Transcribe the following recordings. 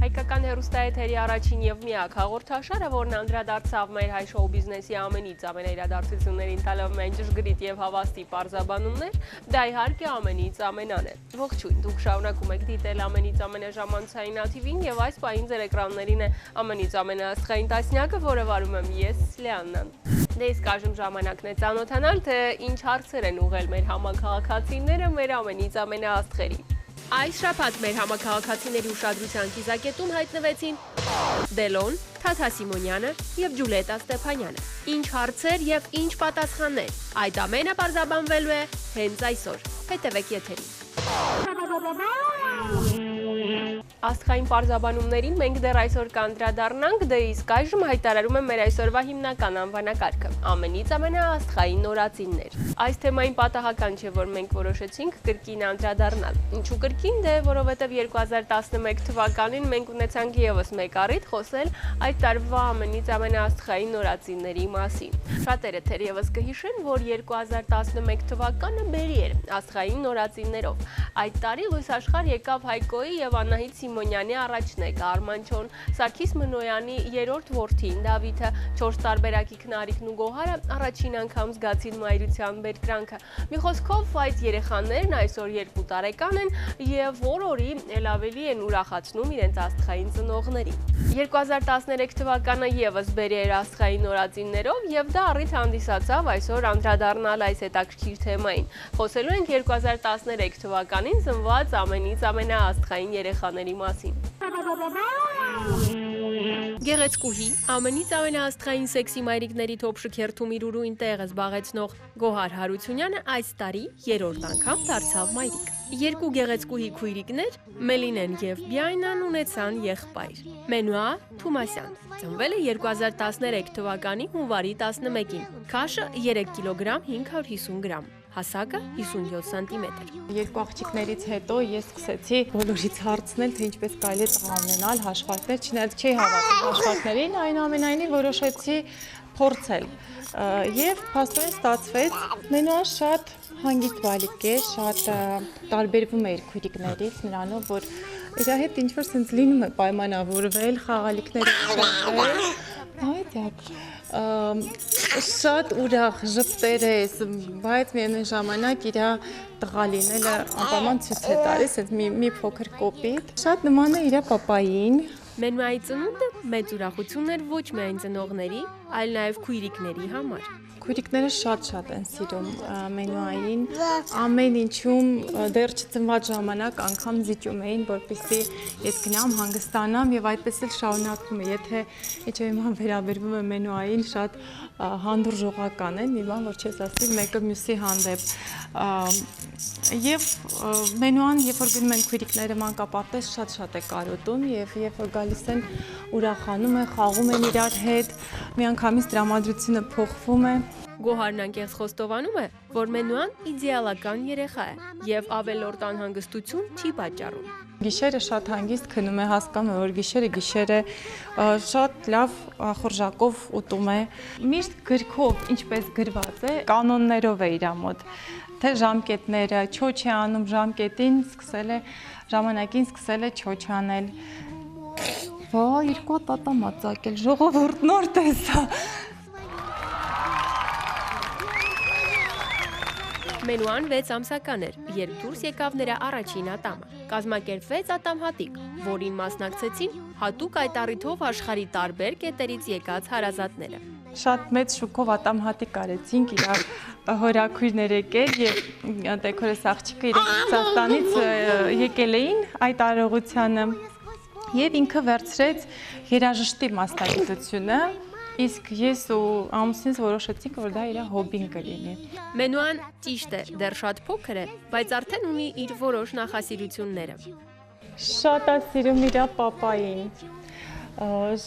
Հայկական հեռուստաեթերի առաջին և միակ հաղորդաշարը, որն անդրադարձավ մեր հայ շոու բիզնեսի ամենից ամենաիրադարձություններին տալով մեկ ճշգրիտ և հավաստի պարզաբանումներ, դա իհարկե ամենից ամենան է։ Ողջույն, դուք շարունակում եք դիտել ամենից ամենաժամանցային ATV-ին և այս պահին ձեր էկրաններին է ամենից ամենաաստղային տասնյակը, որը վարում եմ ես, Լեաննան։ Դե իսկ այժմ ժամանակն է ծանոթանալ, թե ինչ հարցեր են ուղղել մեր համաքաղաքացիները մեր ամենից ամենաաստղերի։ Այս շաբաթ մեր համաքաղաքացիների ուշադրության կիզակետում հայտնվեցին Դելոն, Թաթա Սիմոնյանը և Ջուլիետա Ստեփանյանը։ Ինչ հարցեր և ինչ պատասխաններ։ Այդ ամենը պարզաբանվելու է հենց այսօր։ Հետևեք եթերին։ Աստղային պարզաբանումներին մենք դեռ այսօր կանդրադառնանք, դե իսկ այժմ հայտարարում եմ մեր այսօրվա հիմնական անվանակարգը՝ ամենից ամենաաստղային նորածիններ։ Այս թեմային պատահական չէ, որ մենք որոշեցինք կրկին անդրադառնալ։ Ինչու կրկին, դե որովհետև 2011 թվականին մենք ունեցանք ևս մեկ առիթ խոսել այդ տարվա ամենից ամենաաստղային նորածինների մասին։ Շատերը թերևս կհիշեն, որ 2011 թվականը բերի էր աստղային նորածիններով։ Այդ տարի լույս աշխարհ եկավ Հայկոյի և Անահիտ Սիմոնյանի առաջնեկը, Արմանչոն Սարգիս Մնոյանի երրորդ որդին Դավիթը, 4 տարբերակի Քնարիկն ու Գոհարը առաջին անգամ զգացին մայրության բերկրանքը։ Մի խոսքով, այդ երեխաներն այսօր 2 տարեկան են և օր-օրի էլ ավելի են ուրախացնում իրենց աստղային ծնողներին։ 2013 թվականը ևս բերի էր աստղային նորածիններով և դա առիթ հանդիսացավ այսօր անդրադառնալ այս հետաքրքիր թեմային։ Խոսելու ենք 2013 թվականին ծնված ամենից ամենաաստղային երեխաների մասին։ Գեղեցկուհի, ամենից ամենաաստղային սեքսի մայրիկների թոփ շքերթում իր ուրույն տեղը զբաղեցնող Գոհար Հարությունյանը այս տարի 3-րդ անգամ դարձավ մայրիկ։ 2 գեղեցկուհի քույրիկներ, Մելինեն և Բիայնան ունեցան եղբայր՝ Մենուա Թումասյան։ Ծնվել է 2013 թվականի հունվարի 11-ին։ Քաշը 3 կիլոգրամ 550 գրամ։ Հասակը 57 սանտիմետր։ 2 աղջիկներից հետո ես սկսեցի բոլորից հարցնել, թե ինչպես կարելի է տղա ունենալ, հաշվարկներ, չնայած չի հավատում հաշվարկներին, այնուամենայնիվ որոշեցի փորձել։ Եվ փաստորեն ստացվեց, Մենուան շատ հանգիստ բալիկ է, շատ տարբերվում է իր քույրիկներից, նրանով, որ իր հետ ինչ-որ սենց լինում է պայմանավորվել, խաղալիքները շփվել, այդյակ շատ ուրախ ժպտեր է, բայց միևնույն ժամանակ իր տղա լինելը անպայման ցույց է տալիս, մի փոքր կոպիտ, շատ նման է իր պապային։ Մենուայի ծնունդը մեծ ուրախություն էր ոչ միայն ծնողների, այլ նաև քույրիկների համար։ Քույրիկները շատ են սիրում Մենուային, ամեն ինչում դեռ չծնված ժամանակ անգամ զիջում էին, որպեսզի ես գնամ, հանգստանամ եւ այդպես էլ շարունակվում է, եթե ինչու իմ վերաբերվում է Մենուային, շատ հանդուրժողական են, մի բան որ չես ասի մեկը մյուսի հանդեպ։ Եվ Մենուան, երբ որ գնում են քույրիկները մանկապարտեզ, շատ է կարոտում եւ երբ որ գալիս են ուրախանում են, խաղում են իրար հետ, միանգամից տրամադրությունը փոխվում է։ Գոհարն անկեղծ խոստովանում է, որ Մենուան իդեալական երեխա է եւ ավելորդ անհանգստություն չի պատճառում։ Գիշերը շատ հանգիստ քնում է, հասկանում է, որ գիշերը շատ լավ խորժակով ուտում է։ Միշտ գրքով, ինչպես գրված է, կանոններով է իր մոտ, թե ժամկետները, չոչ է անում ժամկետին, ժամանակին սկսել է չոչ անել։ Վա, 2 տատա մածակել, ժողովուրդ նոր տեսա։ Մենուան 6 ամսական էր, երբ դուրս եկավ նրա առաջին ատամը։ Կազմակերպվեց ատամհատիկ, որին մասնակցեցին հատուկ այդ առիթով աշխարհի տարբեր կետերից եկած հարազատները։ Շատ մեծ շուկով ատամհատիկ արեցինք, իր հորաքույրներ եկել եւ դեկորես աղջիկը իր Ռուսաստանից եկել էին այդ արարողությանը եւ ինքը վերցրեց երաժշտի մասնագիտությունը։ Իսկ ես ու ամուսինս որոշեցինք, որ դա իր հոբին կլինի։ Մենուան ճիշտ է, դեռ շատ փոքր է, բայց արդեն ունի իր որոշ նախասիրությունները։ Շատ է սիրում իր պապային,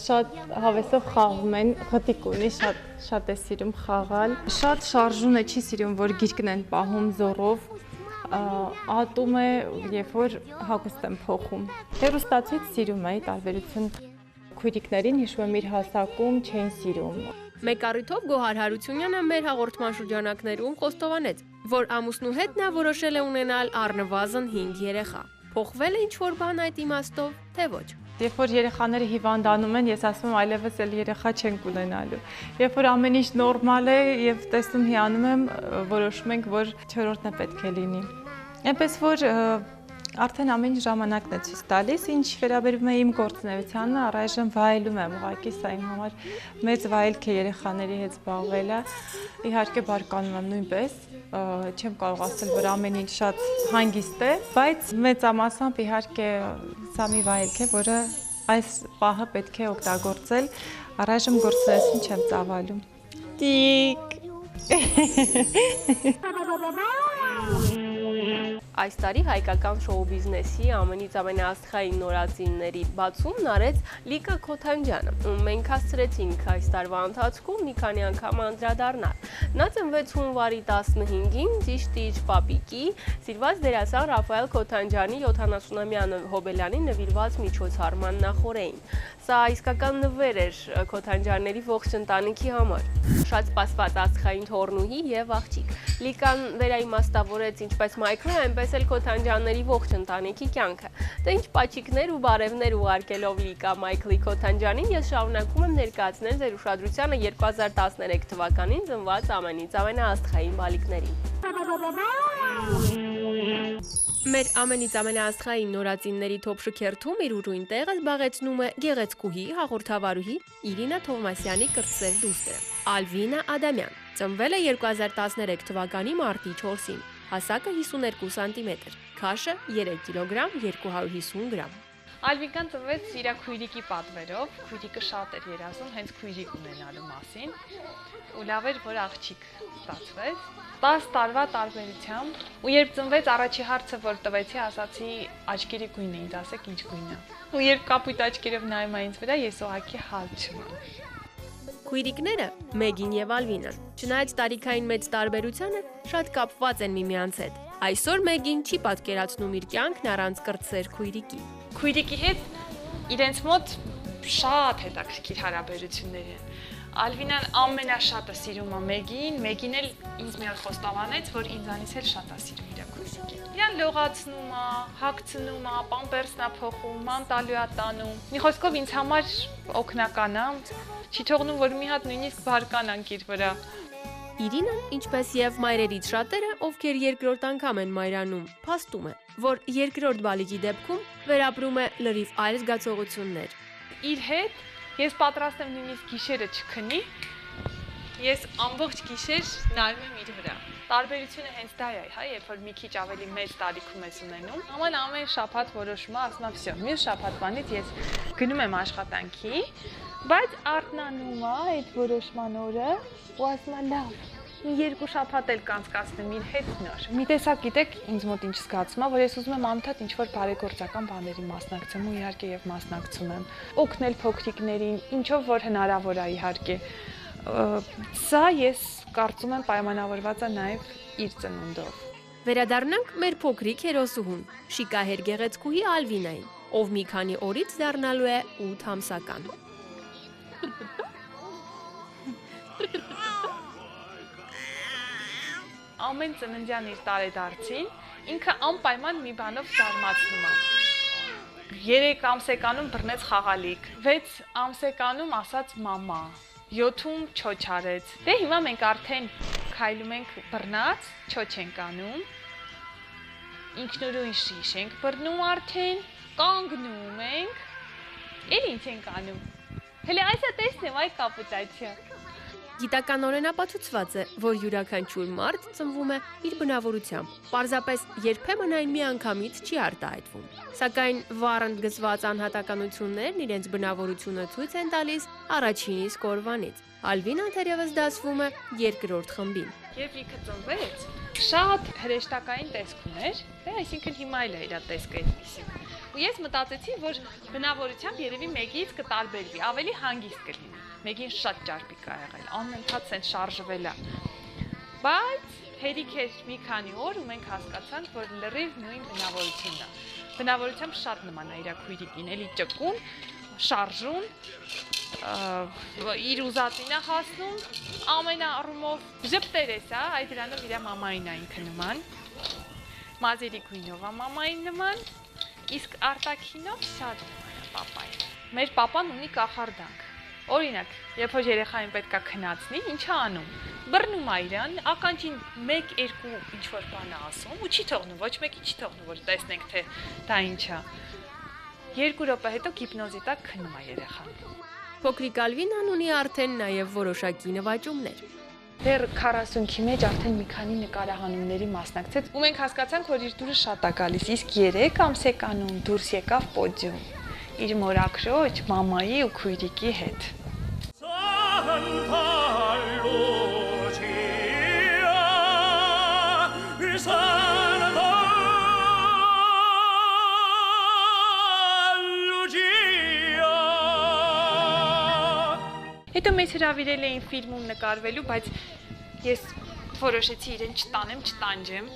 շատ հավեսով խաղում են, խտիկ ունի, շատ է սիրում խաղալ։ Շատ շարժուն է, չի սիրում, որ գիրկն են պահում զոռով, ատում է, երբ որ հագուստ եմ փոխում։ Հեռուստացույց սիրում էի, տարբերություն քույրիկներին հիշում եմ իր հասակում չէին սիրում։ Մեկ առիթով Գոհար Հարությունյանը մեր հաղորդման շրջանակներում խոստովանեց, որ ամուսնու հետ նա որոշել է ունենալ առնվազն 5 երեխա։ Փոխվել է ինչ-որ բան այդ իմաստով, թե ոչ։ Երբ որ երեխաները հիվանդանում են, ես ասում եմ այլևս էլ երեխա չենք ունենալու։ Երբ որ ամեն ինչ նորմալ է եւ տեսնում հիանում եմ, որոշում ենք, որ 4-րդն է պետք է լինի։ Այնպես որ արդեն ամեն ինչ ժամանակն է ցույց տալիս, ինչ վերաբերում է իմ գործունեությանը, առայժմ վայելում եմ, ուղղակի սա իմ համար մեծ վայելք է երեխաների հետ զբաղվելը։ Իհարկե բարկանում եմ նույնպես, չեմ կարող ասել, որ ամեն ինչ շատ հանգիստ է, բայց մեծամասամբ իհարկե սա մի վայելք է, որը այս պահը պետք է օգտագործել, առայժմ գործունեություն չեմ ծավալում։ Տիկ։ Այս տարի հայկական շոու բիզնեսի ամենից ամենաաստղային նորածինների բացումն արեց Լիկա Քոթանջյանը, ում մենք հասցրեցինք այս տարվա ընթացքում մի քանի անգամ անդրադառնալ։ Նա ծնվեց հունվարի 15-ին Ճիշտ պապիկի սիրված դերասան Ռաֆայել Քոթանջյանի 70-ամյա հոբելյանին նվիրված միջոցառման նախօրեին։ Սա իսկական նվեր էր Քոթանջյանների ողջ ընտանիքի համար։ Շատ սպասված աստղային թոռնուհի եւ աղջիկ։ Լիկան վերաիմաստավորեց ինչպես Մայքլը, այնպես էլ Քոթանջյանների ողջ ընտանիքի կյանքը։ Դե ինչ պաչիկներ ու բարևներ ուղարկելով Լիկա Մայքլի Քոթանջյանին, ես շարունակում եմ ներկայացնել ձեր ուշադրությանը 2013 թվականին ծնված ամենից ամենաաստղային բալիկներին։ Մեր ամենից ամենաաստղային նորածինների թոփ շքերթում իր ուրույն տեղը զբաղեցնում է գեղեցկուհի հաղորդավարուհի Իրինա Թովմասյանի կրտսեր դուստրը Ալվինա Ադամյան։ Ծնվել է 2013 թվականի մարտի 4-ին, հասակը 52 սանտիմետր, քաշը 3 կիլոգրամ 250 գրամ։ Ալվինկան ծնվեց իր քույրիկի պատվերով, քույրիկը շատ էր երազում հենց քույրիկ ունենալու մասին, ու լավ էր, որ աղջիկ ստացվեց։ 10 տարվա տարբերությամբ, ու երբ ծնվեց առաջի հարցը, որ տվեցի, ասացի աչքերի գույնը ինձ ասեք ինչ գույնը։ Ու երբ կապույտ աչքերով նայում է ինձ վրա, ես ուղղակի հալ չունեմ։ Քույրիկները Մեգին եւ Ալվինան, չնայած տարիքային մեծ տարբերությանը, շատ կապված են միմյանց հետ։ Այսօր Մեգին չի պատկերացնում իր կյանքն առանց կրտսեր քույրիկի։ Քույրիկի հետ իրենց մոտ շատ հետաքրքիր հարաբերություններ են։ Ալվինան ամենաշատը սիրում է Մեգին, Մեգին էլ ինձ մի օր խոստովանեց, որ ինձանից էլ շատ է սիրում իր քույրիկին։ Իրան լողացնում է, հագցնում է, պամպերսն է փոխում, ման տալու է տանում։ Մի խոսքով ինձ համար օգնական է, չի թողնում, որ մի հատ նույնիսկ բարկանանք իր վրա։ Իրինան, ինչպես եւ մայրերից շատերը, ովքեր երկրորդ անգամ են մայրանում, փաստում է, որ երկրորդ բալիկի դեպքում վերապրում է լրիվ այլ զգացողություններ։ Իր հետ ես պատրաստ եմ նույնիսկ գիշերը չքնի, ես ամբողջ գիշեր նայում եմ իր վրա։ Տարբերությունը հենց դա է, հա, երբ որ մի քիչ ավելի մեծ տարիքում ես ունենում, աման ամեն շաբաթ որոշում է, ասում եմ, վсё, մյուս շաբաթվանից ես գնում եմ աշխատանքի, բայց արթնանում է այդ որոշման օրը ու ասում է լավ, մի 2 շաբաթ էլ կանցկացնեմ իր հետ նոր։ Մի տեսակ գիտեք ինձ մոտ ինչ զգացում է, որ ես ուզում եմ անընդհատ ինչ-որ բարեգործական բաների մասնակցեմ ու իհարկե եւ մասնակցում եմ։ Օգնել փոքրիկներին, ինչով որ հնարավոր է իհարկե։ Սա ես կարծում եմ պայմանավորված է նաեւ իր ծնունդով։ Վերադառնանք մեր փոքրիկ հերոսուհուն, շիկահեր գեղեցկուհի Ալվինային, ով մի քանի օրից դառնալու է 8 ամսական։ Ամեն ծննդյան իր տարեդարձին ինքը անպայման մի բանով զարմացնում է։ 3 ամսեկանում բռնեց խաղալիք, 6 ամսեկանում ասաց մամա, 7-ում չոչ արեց։ Դե հիմա մենք արդեն քայլում ենք բռնած, չոչ ենք անում։ Ինքնուրույն շիշ ենք բռնում արդեն, կանգնում ենք։ Էլ ինչ ենք անում։ Հələ այսա տեսնեմ այ կապուտացիա։ Գիտականորեն ապացուցված է, որ յուրաքանչյուր մարդ ծնվում է իր բնավորությամբ, պարզապես երբեմն այն միանգամից չի արտահայտվում։ Սակայն վառ ընդգծված անհատականություններն իրենց բնավորությունը ցույց են տալիս առաջին իսկ օրվանից։ Ալվինան թերևս դասվում է երկրորդ խմբին։ Երբ ինքը ծնվեց, շատ հրեշտակային տեսք ուներ, դե այսինքն հիմա էլ է իր տեսքը այդպիսին։ Ու ես մտածեցի, որ բնավորությամբ երևի մեկից կտարբերվի, ավելի հանգիստ կլինի։ Մեկին շատ ճարպիկ է եղել, անընդհատ են շարժվել է։ Բայց հերիք էր մի քանի օր ու մենք հասկացանք, որ լրիվ նույն բնավորությունն է։ Բնավորությամբ շատ նման է իր քույրիկին, էլի ճկուն, շարժուն, իր ուզածին է հասնում, ամեն առումով ժպտեր է սա, այդ դրանով իր մամային է ինքը նման, մազերի գույնով է մամային նման, իսկ արտաքինով շատ պապային։ Մեր պապան ունի կախարդանք։ Օրինակ, երբ որ երեխային պետք է քնացնի, ինչ է անում։ Բռնում է իրան, ականջին 1-2 ինչ-որ բան է ասում ու չի թողնում, ոչ մեկի չի թողնում, որ տեսնենք, թե դա ինչ է։ 2 րոպե հետո հիպնոզի տակ քնում է երեխան։ Փոքրիկ Ալվինան ունի արդեն նաև որոշակի նվաճումներ։ Դեռ 40-ի մեջ արդեն մի քանի նկարահանումների մասնակցեց ու մենք հասկացանք, որ իր դուրը շատ է գալիս, իսկ 3 ամսեկանում դուրս եկավ պոդիում իր մորաքրոջ, մամայի ու քույրիկի հետ։ Հետո մեզ հրավիրել էին ֆիլմում նկարվելու, բայց ես որոշեցի իրեն չտանեմ, չտանջեմ։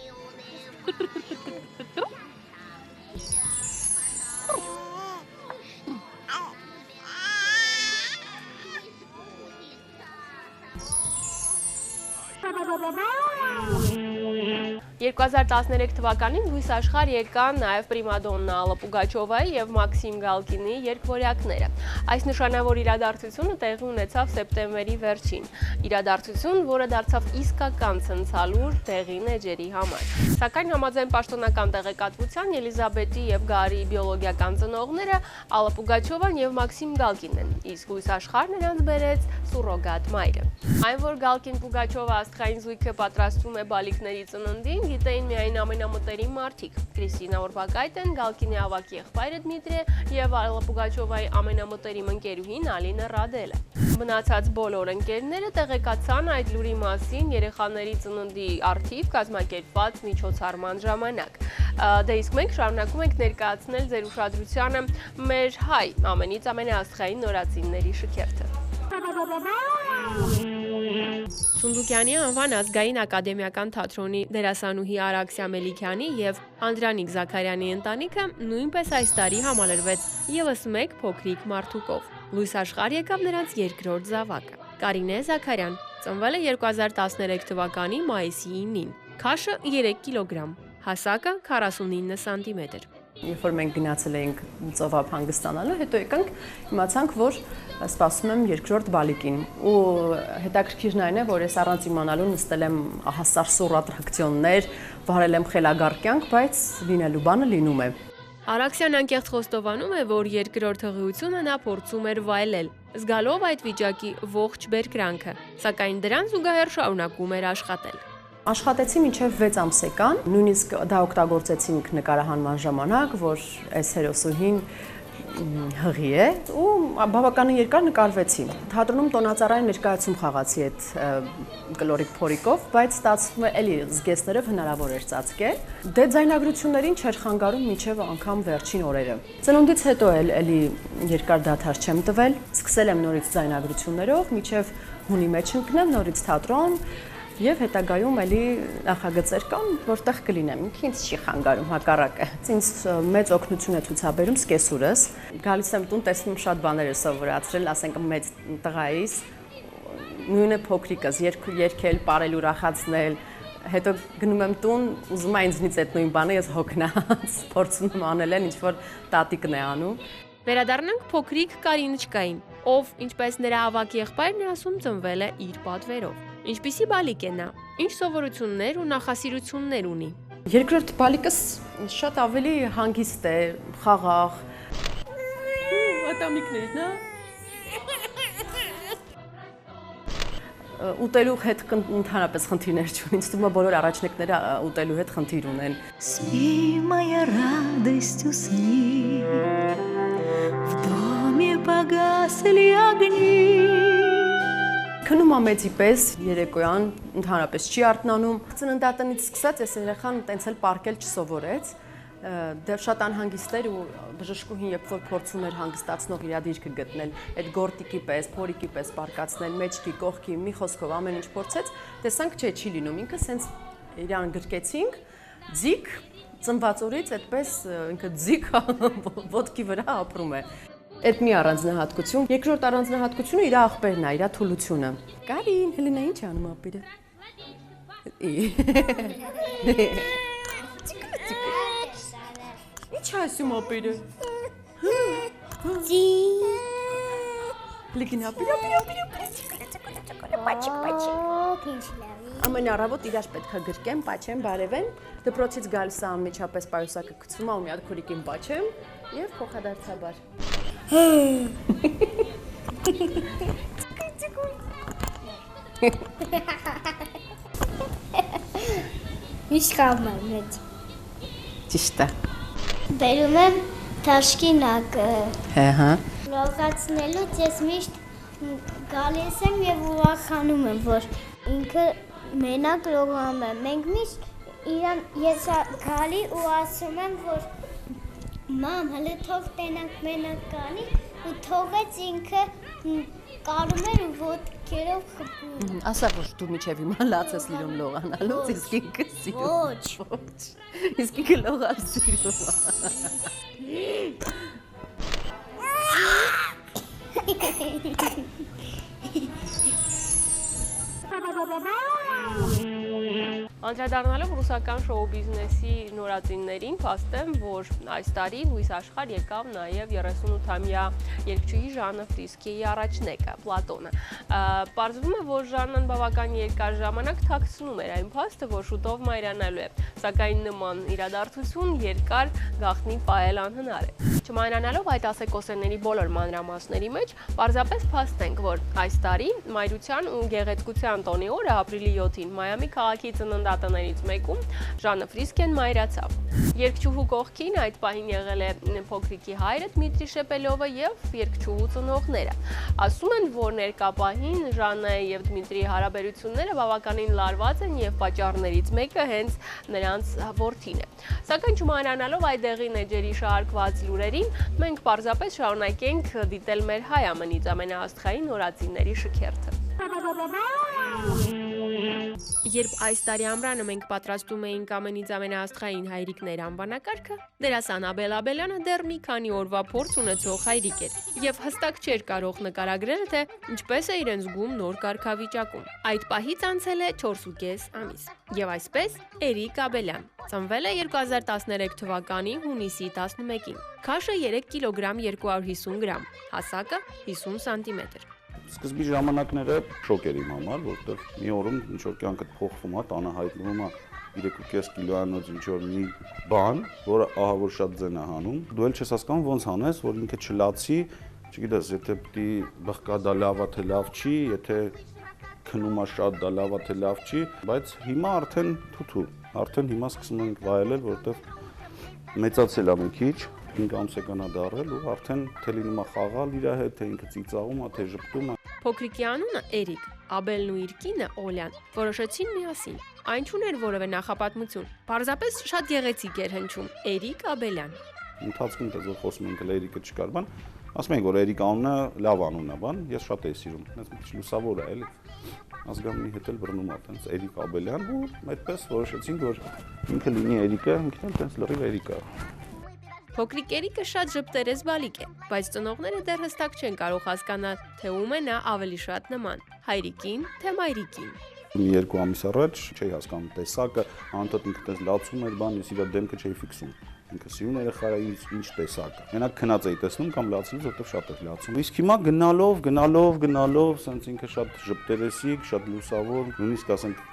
Եվ 2013 թվականին լույս աշխարհ եկան նաև պրիմադոննա Ալլա Պուգաչովայի եւ Մաքսիմ Գալկինի երգվորյակները։ Այս նշանավոր իրադարձությունը տեղի ունեցավ սեպտեմբերի վերջին։ Իրադարձություն, որը դարձավ իսկական ցնցալուր տեղին էջերի համար։ Սակայն համաձայն պաշտոնական տեղեկատվության Ելիզաբետի եւ Գարի բիոլոգիական ծնողները Ալլա Պուգաչովան եւ Մաքսիմ Գալկինն են, իսկ լույս աշխարհ նրանց բերեց սուրոգատ մայրը։ Այն, որ Գալկին Պուգաչովը աստղային զույգը պատրաստում է բալիկների ծննդին, գիտեին միայն ամենամտերիմ մարդիկ։ Կրիստինա Օրբակայտեն, Գալկինի ավագ եղբայրը Դմիտրիը եւ Ալլա Պուգաչովայի ամենամտերիմ ընկերուհին Ալինա Ռադելը։ Մնացած բոլոր ընկերները տեղեկացան այդ լուրի մասին երեխաների ծննդի առթիվ կազմակերպված միջոցառման ժամանակ։ Դե իսկ մենք շարունակում ենք ներկայացնել ձեր ուշադրությանը մեր հայ ամենից ամենաաստղային նորածինների շքերթը։ Սունդուկյանի անվան ազգային ակադեմիական թատրոնի դերասանուհի Արաքսիա Մելիքյանի եւ Անդրանիկ Զաքարյանի ընտանիքը նույնպես այս տարի համալրվեց եւս մեկ փոքրիկ մարդուկով։ Լույս աշխարհ եկավ նրանց երկրորդ զավակը։ Կարինե Զաքարյան ծնվել է 2013 թվականի մայիսի 9-ին։ Քաշը 3 կիլոգրամ, հասակը 49 սանտիմետր։ Երբ որ մենք գնացել էինք ծովափ հանգստանալու, հետո եկանք, իմացանք, որ սպասում եմ երկրորդ բալիկին։ Ու հետաքրքիրն այն է, որ ես առանց իմանալու նստել եմ հասարսուռ ատրակցիոններ, վարել եմ խելագար կյանք, բայց լինելու բանը լինում է։ Արաքսյան անկեղծ խոստովանում է, որ երկրորդ հղիությունը նա փորձում էր վայելել, զգալով այդ վիճակի ողջ բերկրանքը, սակայն դրան զուգահեռ շարունակում էր աշխատել։ Աշխատեցի մինչև 6 ամսեկան, նույնիսկ դա օգտագործեցինք նկարահանման ժամանակ, որ այս հերոսուհին հղի է ու բավականին երկար նկարվեցի։ Թատրոնում տոնածառային ներկայացում խաղացի այդ կլորիկ փորիկով, բայց ստացվում է էլի զգեստներով հնարավոր էր ծածկել։ Դե ձայնագրություններին չէր խանգարում մինչև անգամ վերջին օրերը։ Ծնունդից հետո էլի երկար դադար չեմ տվել, սկսել եմ նորից ձայնագրություններով, մինչև հունի մեջ ընկնեմ նորից թատրոն։ Եվ հետագայում էլի նախագծեր կան, որտեղ կլինեմ, ինձ չի խանգարում հակառակը։ Ինձ մեծ օգնություն է ցուցաբերում սկեսուրս։ Գալիս եմ տուն, տեսնում եմ շատ բաներ է սովորացրել, ասենք մեծ տղայիս, նույնը փոքրիկս, երգել, պարել, ուրախացնել, հետո գնում եմ տուն, ուզում է ինձնից այդ նույն բանը ես հոգնած, փորձում եմ անել են, ինչ որ տատիկն է անում։ Վերադառնանք փոքրիկ Կարինչկային, ով, ինչպես նրա ավագ եղբայրն է ասում, ծնվել է իր պատվերով։ Ինչպիսի բալիկ է նա, ինչ սովորություններ ու նախասիրություններ ունի։ Երկրորդ բալիկս շատ ավելի հանգիստ է, խաղաղ։ Ատամիկներն է։ Ուտելու հետ ընդհանրապես խնդիրներ չունի, ինձ թվում է բոլոր առաջնեկները ուտելու հետ խնդիր ունեն։ Спи, моя радость, усни, в доме погасли огни. Քնում է մեծի պես, երեկոյան ընդհանրապես չի արթնանում։ Ծննդատնից սկսած ես երեխան տենց էլ պարկել չսովորեց, դեռ շատ անհանգիստ էր ու բժշկուհին երբ որ փորձում էր հանգստացնող իր դիրքը գտնել, այդ գորտիկի պես, փորիկի պես պարկացնել, մեջքի, կողքի, մի խոսքով ամեն ինչ փորձեց, տեսանք չէ, չի լինում, ինքը սենց իրան գրկեցինք, ձիգ ծնված օրից այդպես ինքը ձիգ ոտքի վրա ապրում է։ Այդ մի առանձնահատկություն, երկրորդ առանձնահատկությունը իր աղբերն է, իր թուլությունը։ Կարին, Հելենա ինչ անում ապիրը։ Ինչ ասում ապիրը։ Ձի Լիգին ապիր։ Ամեն առավոտ իրար պետք է գրկեմ, պաչեմ, բարևեն, դպրոցից գալիս է անմիջապես պայուսակը գցում է ու մի հատ քուրիկին պաչեմ եւ փոխադարձաբար։ Ինչ կամը մեծ։ Ճիշտ է։ Բերում եմ թաշկինակը։ Հա։ Լողացնելուց ես միշտ գալիս եմ եւ ուրախանում եմ, որ ինքը մենակ լողանում է։ Մենք միշտ իրան ես գալի ու ասում եմ, որ մամ, հələ թող տենանք մենակ գալի ու թողեց ինքը կարում էր ու ոտքերով խփում։ Ասա որ դու միջև հիմա լաց ես լիրում լողանալուց, իսկ ինքը սիրում։ Ոչ։ Իսկ ինքը լողալ սիրում։ Անդրադառնալով ռուսական շոու բիզնեսի նորածիններին, փաստեմ, որ այս տարի լույս աշխարհ եկավ նաև 38-ամյա երգչուհի Ժաննա Ֆրիսկիի առաջնեկը, Պլատոնը։ Պարզվում է, որ Ժաննան բավական երկար ժամանակ թաքցնում էր այն փաստը, որ շուտով մայրանալու է, սակայն նման իրադարձություն երկար գաղտնի պահել անհնար է։ Չմայրանալով այդ ասեկոսերների բոլոր մանրամասների մեջ, պարզապես փաստենք, որ այս տարի մայրության ու գեղեցկության տոնի օրը ապրիլի 7-ին Մայամի քաղաքի ծննդատներից մեկում Ժաննա Ֆրիսկեն մայրացավ։ Երգչուհու կողքին այդ պահին եղել է փոքրիկի հայրը Դմիտրի Շեպելովը եւ երգչուհու ծնողները։ Ասում են, որ ներկա պահին Ժաննայի եւ Դմիտրիի հարաբերությունները բավականին լարված են եւ պատճառներից մեկը հենց նրանց որդին է։ Սակայն չմայրանալով այդ դեղին էջերի շարքված լուրերին, մենք պարզապես շարունակենք դիտել մեր հայ ամենից ամենաաստղային նորածինների շքերթը։ Երբ այս տարի ամռանը մենք պատրաստում էինք ամենից ամենաաստղային հայրիկներ անվանակարգը, դերասան Աբել Աբելյանը դեռ մի քանի օրվա փորձ ունեցող հայրիկ էր եւ հստակ չէր կարող նկարագրել, թե ինչպես է իրեն զգում նոր կարգավիճակում։ Այդ պահից անցել է 4.5 ամիս։ Եվ այսպես Էրիկ Աբելյան ծնվել է 2013 թվականի հունիսի 11-ին։ Քաշը 3 կիլոգրամ 250 գրամ, հասակը 50 սանտիմետր։ Սկզբի ժամանակները շոկ էր իմ համար, որտեղ մի օրում ինչ որ կյանքդ փոխվում է, տանը հայտնվում է 3.5 կիլոանոց ինչ որ մի բան, որը ահա որ շատ ձեն է հանում։ Դու էլ չես հասկանում ոնց հանես, որ ինքը չլացի, չգիտես, եթե պիտի բխկա դա լավ է թե լավ չի, եթե քնում է շատ դա լավ է թե լավ չի, բայց հիմա արդեն թութու, արդեն հիմա սկսում ենք վայելել, որտեղ մեծացել է մի քիչ 5 ամսական է դարել ու արդեն թե լինում է խաղալ իր հետ, թե ինքը ծիծաղում է, թե ժպտում է։ Փոքրիկի անունը Էրիկ, Աբելն ու իր կինը Օլյան որոշեցին միասին։ Այն չուներ որևէ նախապատմություն։ Պարզապես շատ գեղեցիկ էր հնչում Էրիկ Աբելյան։ Ընթացքում դες որ խոսում ենք Էրիկը չկար բան, ասում ենք որ Էրիկ անունը լավ անուն է բան, ես շատ էի սիրում։ Այնպես մի քիչ լուսավոր է էլի։ Ազգանունի հետ էլ բռնում է տենց Էրիկ Աբելյան ու այդպես որոշեցինք որ ինքը լինի Էրիկը, ինքն էլ տենց լրիվ Էրիկա։ Փոքրիկ Էրիկը շատ ժպտերես բալիկ է, բայց ծնողները դեռ հստակ չեն կարող հասկանալ, թե ում է նա ավելի շատ նման՝ հայրիկին, թե մայրիկին։ Մի 2 ամիս առաջ չէի հասկանում տեսակը, անընդհատ ինքը տես լացում էր բան, ես իր դեմքը չէի ֆիքսում։ Ինքը սիրուն երեխա է, ինչ տեսակ։ Մենակ քնած էի տեսնում կամ լացելուց, որտեղ շատ էր լացում։ Իսկ հիմա գնալով, սենց ինքը շատ ժպտերեսիկ, շատ լուսավոր, նույնիսկ ասենք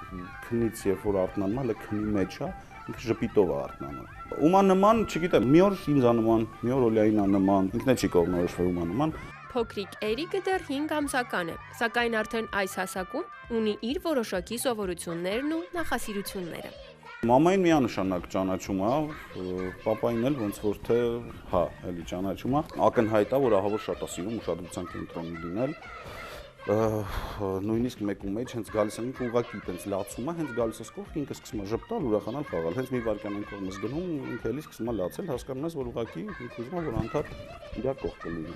քնից երբ որ արթնանում է, հələ քնի մեջ է, ինքը ժպիտով է արթնանում։ Ումա նման, չգիտեմ, մի օր ինձ անման, մի օր Օլյային անման, ինքն է չի կողմնորոշվել ումա նման։ Փոքրիկ Էրիկը դեռ 5 ամսական է, սակայն արդեն այս հասակում ունի իր որոշակի սովորություններն ու նախասիրությունները։ Մամային միանշանակ ճանաչում է, պապային էլ ոնց որ թե, հա, էլի ճանաչում է։ Ակնհայտ է, որ ահա որ շատ է սիրում ուշադրության կենտրոնում լինել։ Նույնիսկ մեկու մեջ հենց գալիս են ինքը ուղղակի տենց լացում է, հենց գալիս է կողք, ինքը սկսում է ժպտալ, ուրախանալ, խաղալ։ Հենց մի վայրկյան են կողմից գնում, ինքը էլի սկսում է լացել, հասկանում ես, որ ուղղակի ինքը ուզում է, որ անդադ իր կողքը լինի։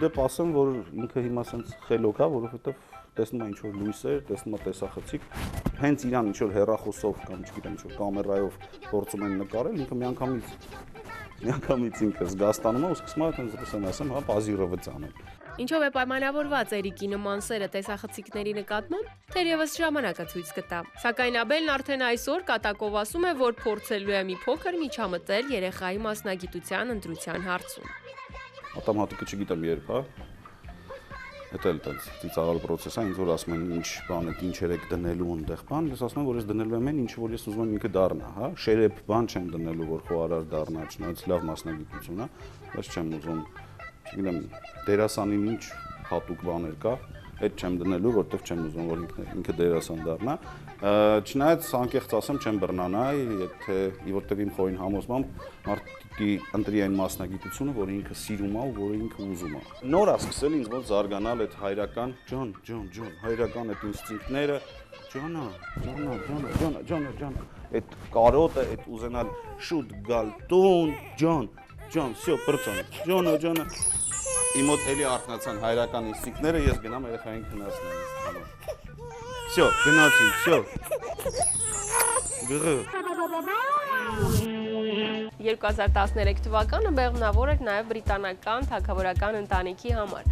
դեպ ասեմ, որ ինքը հիմա սենց խելոք է, որովհետև տեսնում է ինչ-որ լույսեր, տեսնում է տեսախցիկ, հենց իրան ինչ-որ հեռախոսով կամ չգիտեմ ինչ-որ կամերայով փորձում են նկարել, ինքը միանգամից ինքը զգաստանում է ու սկսում է այդպես ռուսեն ասեմ, հա, պազիրովը ցանել։ Ինչով է պայմանավորված Էրիկի նման սերը տեսախցիկների նկատմամբ, թերևս ժամանակը ցույց կտա։ Սակայն Աբելն արդեն այսօր կատակով ասում է, որ փորձելու է մի փոքր միջամտել երեխայի մասնագիտության ընտրության հարցում։ Ավտոմատիկը չգիտեմ երբ, հա։ Դա էլ տենց ծիծաղալ process է, ինձ որ ասում են ինչ բան է, ինչեր եք դնելու այնտեղ բան, ես ասում եմ, որ ես դնելու եմ այն, ինչ որ ես ուզում եմ ինքը դառնա, հա։ Շերեփ բան չեմ դնելու, որ խոհարար դառնա, չնայած լավ մասնագիտություն է, բայց չեմ ուզում, չգիտեմ, դերասանին ինչ հատուկ բաներ կա, այդ չեմ դնելու, որտեղ չեմ ուզում, որ ինքը դերասան դառնա։ Չնայած անկեղծ ասեմ, չեմ բռնանա, եթե որտեղ իմ խորին համոզմամբ մարդիկի ընտրի այն մասնագիտությունը, որ ինքը սիրում է ու որ ինքը ուզում է։ Նոր է սկսել ինձ մոտ զարգանալ այդ հայրական, ջան, հայրական այդ ինստինկտները, ջան, այդ կարոտը, այդ ուզենալ շուտ գալ տուն, ջան, всё, բրծան, ջան։ Իմ մոտ էլի արթնացան հայրական ինստինկտները, ես գնամ երեխային քննացնեմ։ Всё, գնացին, всё։ 2013 թվականը բեղմնավոր էր նաև բրիտանական թագավորական ընտանիքի համար։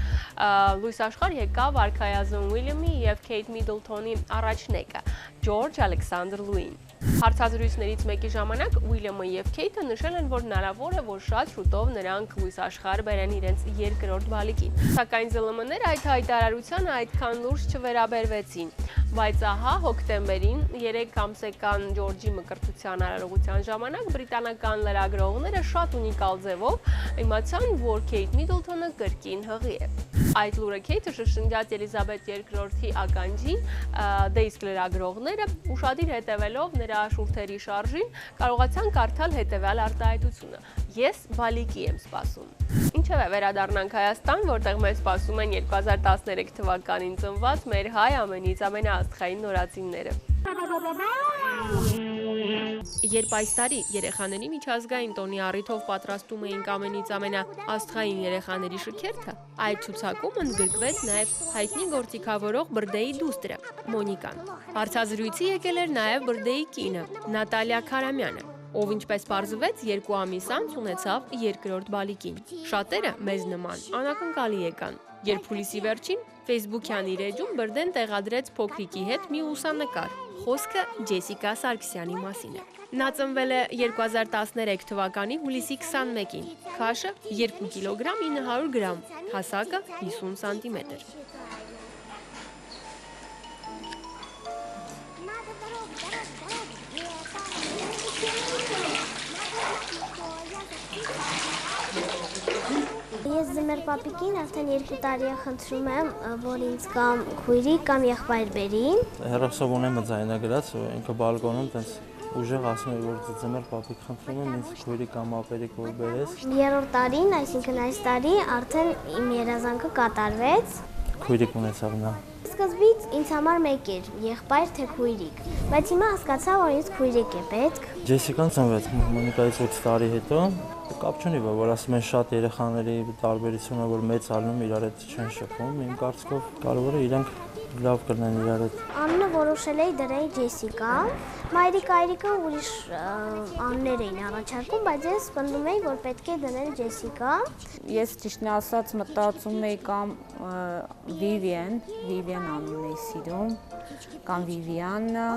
Լույս աշխարհ եկավ արքայազն Ուիլյամի եւ Քեյթ Միդլթոնի առաջնեկը Ջորջ Ալեքսանդր Լուին։ Հարցազրույցներից մեկի ժամանակ Ուիլյամը եւ Քեյթը նշել են, որ հնարավոր է, որ շատ շուտով նրանք լույս աշխարհ բերեն իրենց երկրորդ բալիկին։ Սակայն ԶԼՄ-ները այդ հայտարարությանը այդքան լուրջ չվերաբերվեցին։ Բայց ահա հոկտեմբերին 3 ամսական Ջորջի մկրտության արարողության ժամանակ բրիտանական լրագրողները շատ ունիկալ ձևով իմացան, որ Քեյթ Միդլթոնը կրկին հղի է։ Այդ լուրը Քեյթը շշնջաց Էլիզաբեթ II-ի ականջին, դե իսկ լրագրողները ուշադիր հետևելով նրա շուրթերի շարժին կարողացան կարդալ հետևյալ արտահայտությունը. Ես բալիկի եմ սպասում։ Ինչևէ, վերադառնանք Հայաստան, որտեղ մեզ սպասում են 2013 թվականին ծնված մեր հայ ամենից ամենաաստղային նորածինները։ Երբ այս տարի երեխաների միջազգային տոնի առիթով պատրաստում էինք ամենից ամենաաստղային երեխաների շքերթը, այդ ցուցակում ընդգրկվեց նաև հայտնի գործիքավորող Բրդեի դուստրը Մոնիկան։ Հարցազրույցի եկել էր նաև Բրդեի կինը Նատալիա Քարամյանը, ով ինչպես պարզվեց 2 ամիս անց ունեցավ երկրորդ բալիկին։ Շատերը մեզ նման անակնկալի եկան, երբ հուլիսի վերջին Facebook-յան իր էջում Բրդեն տեղադրեց փոքրիկի հետ մի լուսանկար։ Խոսքը Ջեսիկա Սարգսյանի մասին է։ Նա ծնվել է 2013 թվականի հուլիսի 21-ին, քաշը 2 կիլոգրամ 900 գրամ, հասակը 50 սանտիմետր։ Ես ձմեր պապիկին արդեն 2 տարի է խնդրում եմ, որ ինձ կամ քույրիկ կամ եղբայր բերի։ Հերոսով ունեմ ձայնագրած, ինքը բալկոնում տենց ուժեղ ասում է, որ ձմեր պապիկ խնդրում եմ ինձ քույրիկ կամ ապերիկ որ բերես։ 3-րդ տարին, այսինքն այս տարի արդեն իմ երազանքը կատարվեց։ Քույրիկ ունեցավ նա։ Սկզբից ինձ համար մեկ էր, եղբայր թե քույրիկ, բայց հիմա հասկացա, որ ինձ քույրիկ է պետք։ Ջեսիկան ծնվեց Մոնիկայից 8 տարի հետո, կապ չունի, որ ասում են շատ երեխաների տարբերությունը, որ մեծ ալնում իրար հետ չեն շփվում, իմ կարծիքով կարևոր է իրանք լավ կրնեն իրար հետ։ Անունը որոշել էի դրել Ջեսիկա, մայրիկ այրիկը ուրիշ անուններ էին առաջարկում, բայց ես պնդում էի, որ պետք է դնել Ջեսիկա։ Ես ճիշտն ասած մտածում էի կամ Վիվիան անունն էի սիրում, կամ Վիվիաննա,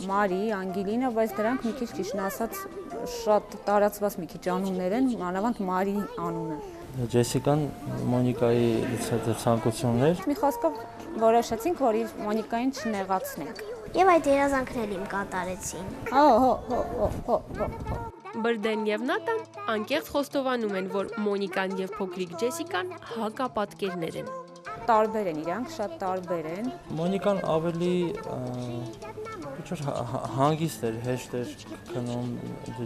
Մարի, Անգելինա, բայց դրանք մի քիչ ճիշտն ասած շատ տարածված մի քիչ անուններ են, մանավանդ Մարի անունը։ Ջեսիկան Մոնիկայի ցանկությունն էր։ Մի խոսքով որոշեցինք, որ իր Մոնիկային չնեղացնենք։ Եվ այդ երազանքն էլ իմ կատարեցին։ Բրդեն եւ Նատան անկեղծ խոստովանում են, որ Մոնիկան եւ փոքրիկ Ջեսիկան հակապատկերներ են։ Տարբեր են իրանք, շատ տարբեր են։ Մոնիկան ավելի հանգիստ էր, հեշտ էր քնում,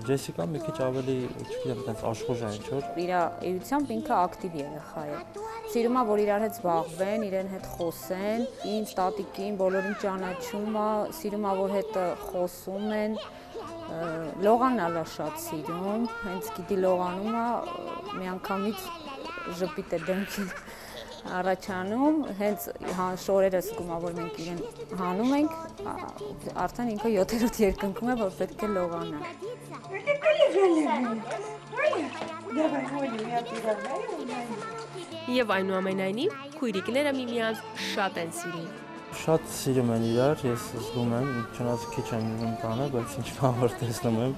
Ջեսիկան մի քիչ ավելի, չգիտեմ, այդպես աշխուժ է ինչ-որ։ Իր էությամբ ինքը ակտիվ երեխա է։ Սիրում է, որ իրար հետ զբաղվեն, իրեն հետ խոսեն, ինձ, տատիկին, բոլորին ճանաչում է, սիրում է, որ հետ խոսում են։ Լողանն ալա շատ սիրում, հենց գիտի լողանում է, միանգամից ժպիտ է դեմքին առաջանում, հենց շորերը զգում ա, որ մենք իրեն հանում ենք, արդեն ինքը 7-րդ երկնքում է, որ պետք է լողանա։ Եվ այնուամենայնիվ քույրիկները միմյանց շատ են սիրում։ Շատ սիրում են իրար, ես զգում եմ, չնայած քիչ եմ ուզում տանը, բայց ինչքան որ տեսնում եմ,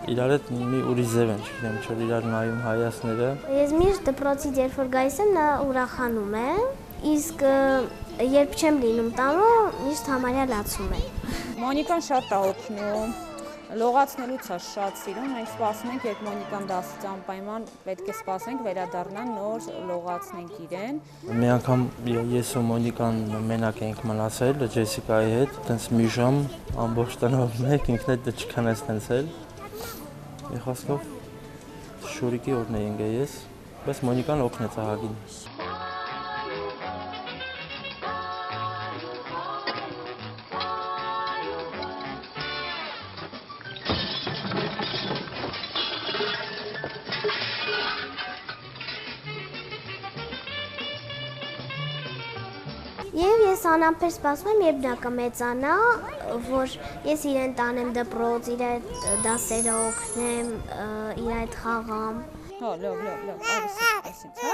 իրար հետ մի ուրիշ ձև են, չգիտեմ, չէ՞ իրար նայում հայացները։ Ես միշտ դպրոցից երբ որ գալիս եմ, նա ուրախանում է, իսկ երբ չեմ լինում տանը, միշտ համարյա լացում է։ Մոնիկան շատ է օգնում, լողացնելուց է շատ սիրում, մենք սպասում ենք, երբ Մոնիկան դասից անպայման պետք է սպասենք, վերադառնան, նոր լողացնենք իրեն։ Մի անգամ ես ու Մոնիկան մենակ էինք մնացել Ջեսիկայի հետ, տենց մի ժամ ամբողջ տնով մեկ ինքն էլ չքան ես տենցել։ Եղասկով շուրիկի օրն էինք ես, բայց Մոնիկան օգնեց ահագին։ Եվ ես անամպեր սպասում եմ, երբ նա կմեծանա, որ ես իրեն տանեմ դպրոց, իր այդ դասերը օգնեմ, իր այդ խաղամ։ Հա, լավ, այսինչ, հա։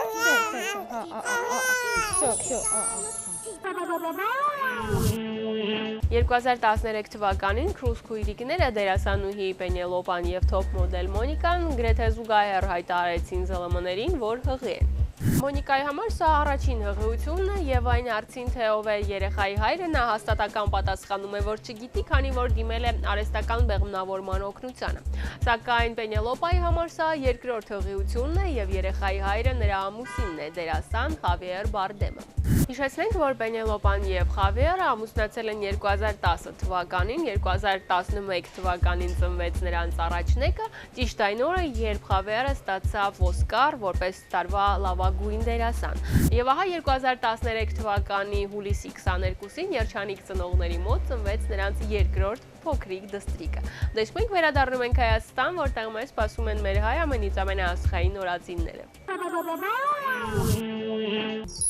2013 թվականին Քրուզ քույրիկները դերասանուհի Պենելոպան եւ թոփ մոդել Մոնիկան գրեթե զուգահեռ հայտարարեցին ԶԼՄ-ներին, որ հղի են։ Մոնիկայի համար սա առաջին հղիությունն է եւ այն հարցին, թե ով է երեխայի հայրը, նա հաստատական պատասխանում է, որ չգիտի, քանի որ դիմել է արհեստական բեղմնավորման օգնությանը։ Սակայն Պենելոպայի համար սա երկրորդ հղիությունն է եւ երեխայի հայրը նրա ամուսինն է, դերասան Խավիեր Բարդեմը։ Հիշեցնենք, որ Պենելոպան եւ Խավիերը ամուսնացել են 2010 թվականին, 2011 թվականին ծնվեց նրանց առաջնեկը, ճիշտ այն օրը, երբ Խավիերը ստացավ Օսկար որպես տարվա լավագույն դերասան։ Եվ ահա 2013 թվականի հուլիսի 22-ին երջանիկ ծնողների մոտ ծնվեց նրանց երկրորդ փոքրիկ դստրիկը։ Դες մենք վերադառնում ենք Հայաստան, որտեղ մեզ սպասում են մեր հայ ամենից ամենաասխային նորածինները։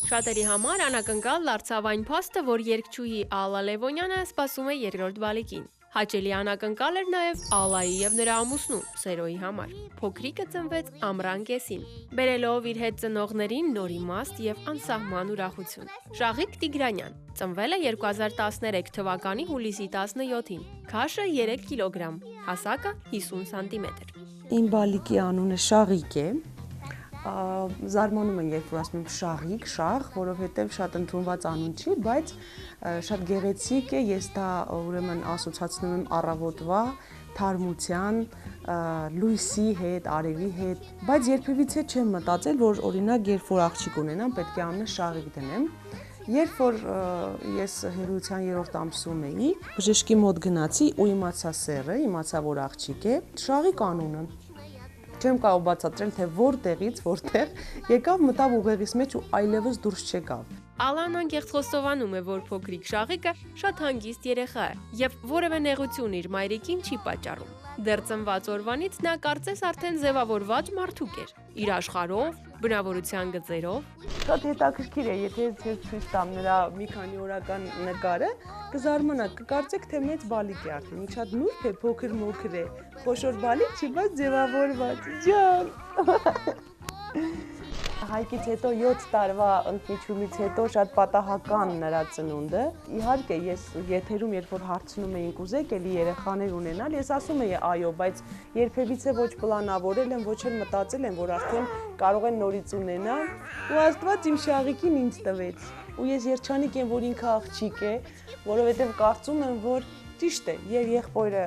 Շատերի համար անակնկալ դարձավ այն փաստը, որ երգչուհի Ալլա Լևոնյանը սպասում է երկրորդ բալիկին։ Հաճելի անակնկալ էր նաև Ալլայի եւ նրա ամուսնու Սերոյի համար։ Փոքրիկը ծնվեց ամռան կեսին, բերելով իր հետ ծնողներին նոր իմաստ եւ անսահման ուրախություն։ Շաղիկ Տիգրանյան ծնվել է 2013 թվականի հուլիսի 17-ին։ Քաշը 3 կիլոգրամ, հասակը 50 սանտիմետր։ Իմ բալիկի անունը Շաղիկ է։ Զարմանում են, երբ որ ասում եմ Շաղիկ, շաղ, որովհետև շատ ընդունված անուն չի, բայց շատ գեղեցիկ է, ես դա ուրեմն ասոցացնում եմ առավոտվա, թարմության, լույսի հետ, արևի հետ, բայց երբևիցե չեմ մտածել, որ օրինակ երբ որ աղջիկ ունենամ, պետք է անունը Շաղիկ դնեմ։ Երբ որ ես հերության 3-րդ ամսում էի, բժշկի մոտ գնացի ու իմացա սեռը, իմացա, որ աղջիկ է, Շաղիկ անունը։ Չեմ կարող բացատրել, թե որտեղից, որտեղ եկավ, մտավ ուղեղիս մեջ ու այլևս դուրս չեկավ։ Ալան անկեղծ խոստովանում է, որ փոքրիկ Շաղիկը շատ հանգիստ երեխա է եւ որևէ նեղություն իր մայրիկին չի պատճառում։ Դեռ ծնված օրվանից նա կարծես արդեն ձևավորված մարդուկ էր, իր աշխարհով, բնավորության գծերով։ Շատ հետաքրքիր է, եթե ես ցույց տամ նրա մի քանի օրական նկարը, կզարմանաք, կկարծեք, թե մեծ բալիկ է արդեն, ինչ շատ նուրբ է, փոքր-մոքր է, խոշոր բալիկ չի, բայց ձևավորված։ Ջան։ Հայկից հետո 7 տարվա ընդմիջումից հետո շատ պատահական նրա ծնունդը։ Իհարկե, ես եթերում երբ որ հարցնում էինք ուզեք էլի երեխաներ ունենալ, ես ասում էի այո, բայց երբևիցե ոչ պլանավորել եմ, ոչ էլ մտածել եմ, որ արդեն կարող են նորից ունենալ։ Ու Աստված իմ Շաղիկին ինձ տվեց։ Ու ես երջանիկ եմ, որ ինքը աղջիկ է, որովհետև կարծում եմ, որ ճիշտ է, եղբայրը,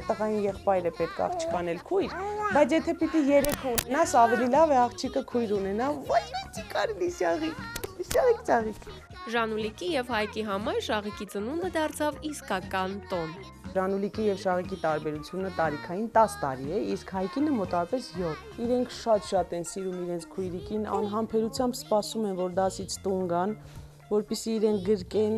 տղային եղբայրը պետք է աղջիկ անել քույր, բայց եթե պիտի երեքը ունենաս, ավելի լավ է աղջիկը քույր ունենա, ոչ մեծի կարելի Շաղիկ։ Ժանուլիկի եւ Հայկի համար Շաղիկի ծնունդը դարձավ իսկական տոն։ Ժանուլիկի եւ Շաղիկի տարբերությունը տարիքային 10 տարի է, իսկ Հայկինը մոտավորապես 7։ Իրենք շատ են սիրում իրենց քույրիկին, անհամբերությամբ սպասում են, որ դասից տուն գան, որպեսզի իրեն գրկեն,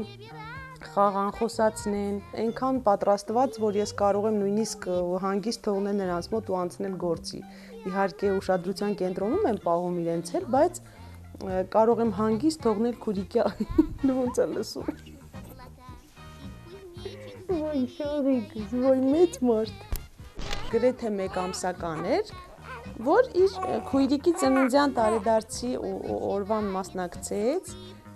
խաղան, խոսացնեն, այնքան պատրաստված, որ ես կարող եմ նույնիսկ հանգիստ թողնել նրանց մոտ ու անցնել գործի։ իհարկե ուշադրության կենտրոնում եմ պահում իրենց հետ, բայց կարող եմ հանգիստ թողնել քուրիկի ոնց է լսում։ Ոյ շարիկս, ոյ մեծ մարդ։ Գրեթե 1 ամսական էր, որ իր քույրիկի ծննդյան տարեդարձի օրվան մասնակցեց,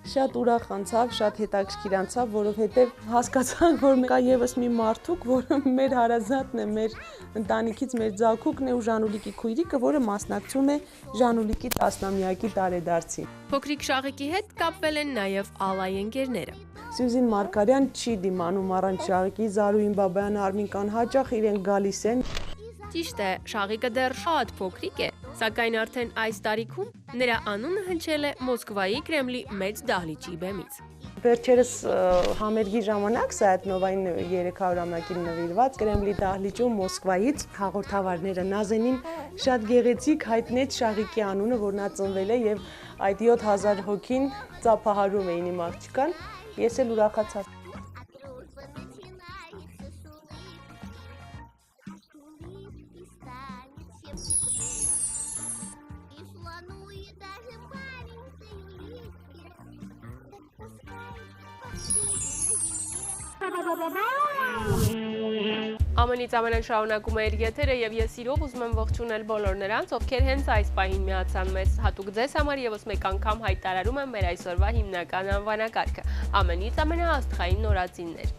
շատ ուրախ անցավ, շատ հետաքրքիր անցավ, որովհետև հասկացանք, որ կա եւս մի մարդուկ, որը մեր հարազատն է, մեր ընտանիքից մեր ձագուկն է ու Ժանուլիկի քույրիկը, որը մասնակցում է Ժանուլիկի 10-ամյակի տարեդարձին։ Փոքրիկ Շաղիկի հետ կապվել են նաև ալայի ընկերները։ Սյուզին Մարկարյան չի դիմանում առանց Շաղիկի, Զարուհին Բաբայան, Արմինկան հաճախ իրենք գալիս են։ Ճիշտ է, Շաղիկը դեռ շատ փոքրիկ է, սակայն արդեն այս տարիքում նրա անունը հնչել է Մոսկվայի Կրեմլի մեծ դահլիճի բեմից։ Վերջերս համերգի ժամանակ Սայաթնովային 300-ամյակին նվիրված Կրեմլի դահլիճում Մոսկվայից հաղորդավարները Նազենին շատ գեղեցիկ հայտնեց Շաղիկի անունը, որ նա ծնվել է եւ այդ 7000 հոգին ծափահարում էին իմ աղջկան, ես էլ ուրախացա։ Ամենից ամենը շարունակում է իր եթերը եւ ես սիրով ուզում եմ ողջունել բոլոր նրանց, ովքեր հենց այս պահին միացան մեզ։ Հատուկ ձեզ համար եւս մեկ անգամ հայտարարում եմ մեր այսօրվա հիմնական անվանակարգը։ Ամենից ամենաաստղային նորածիններ։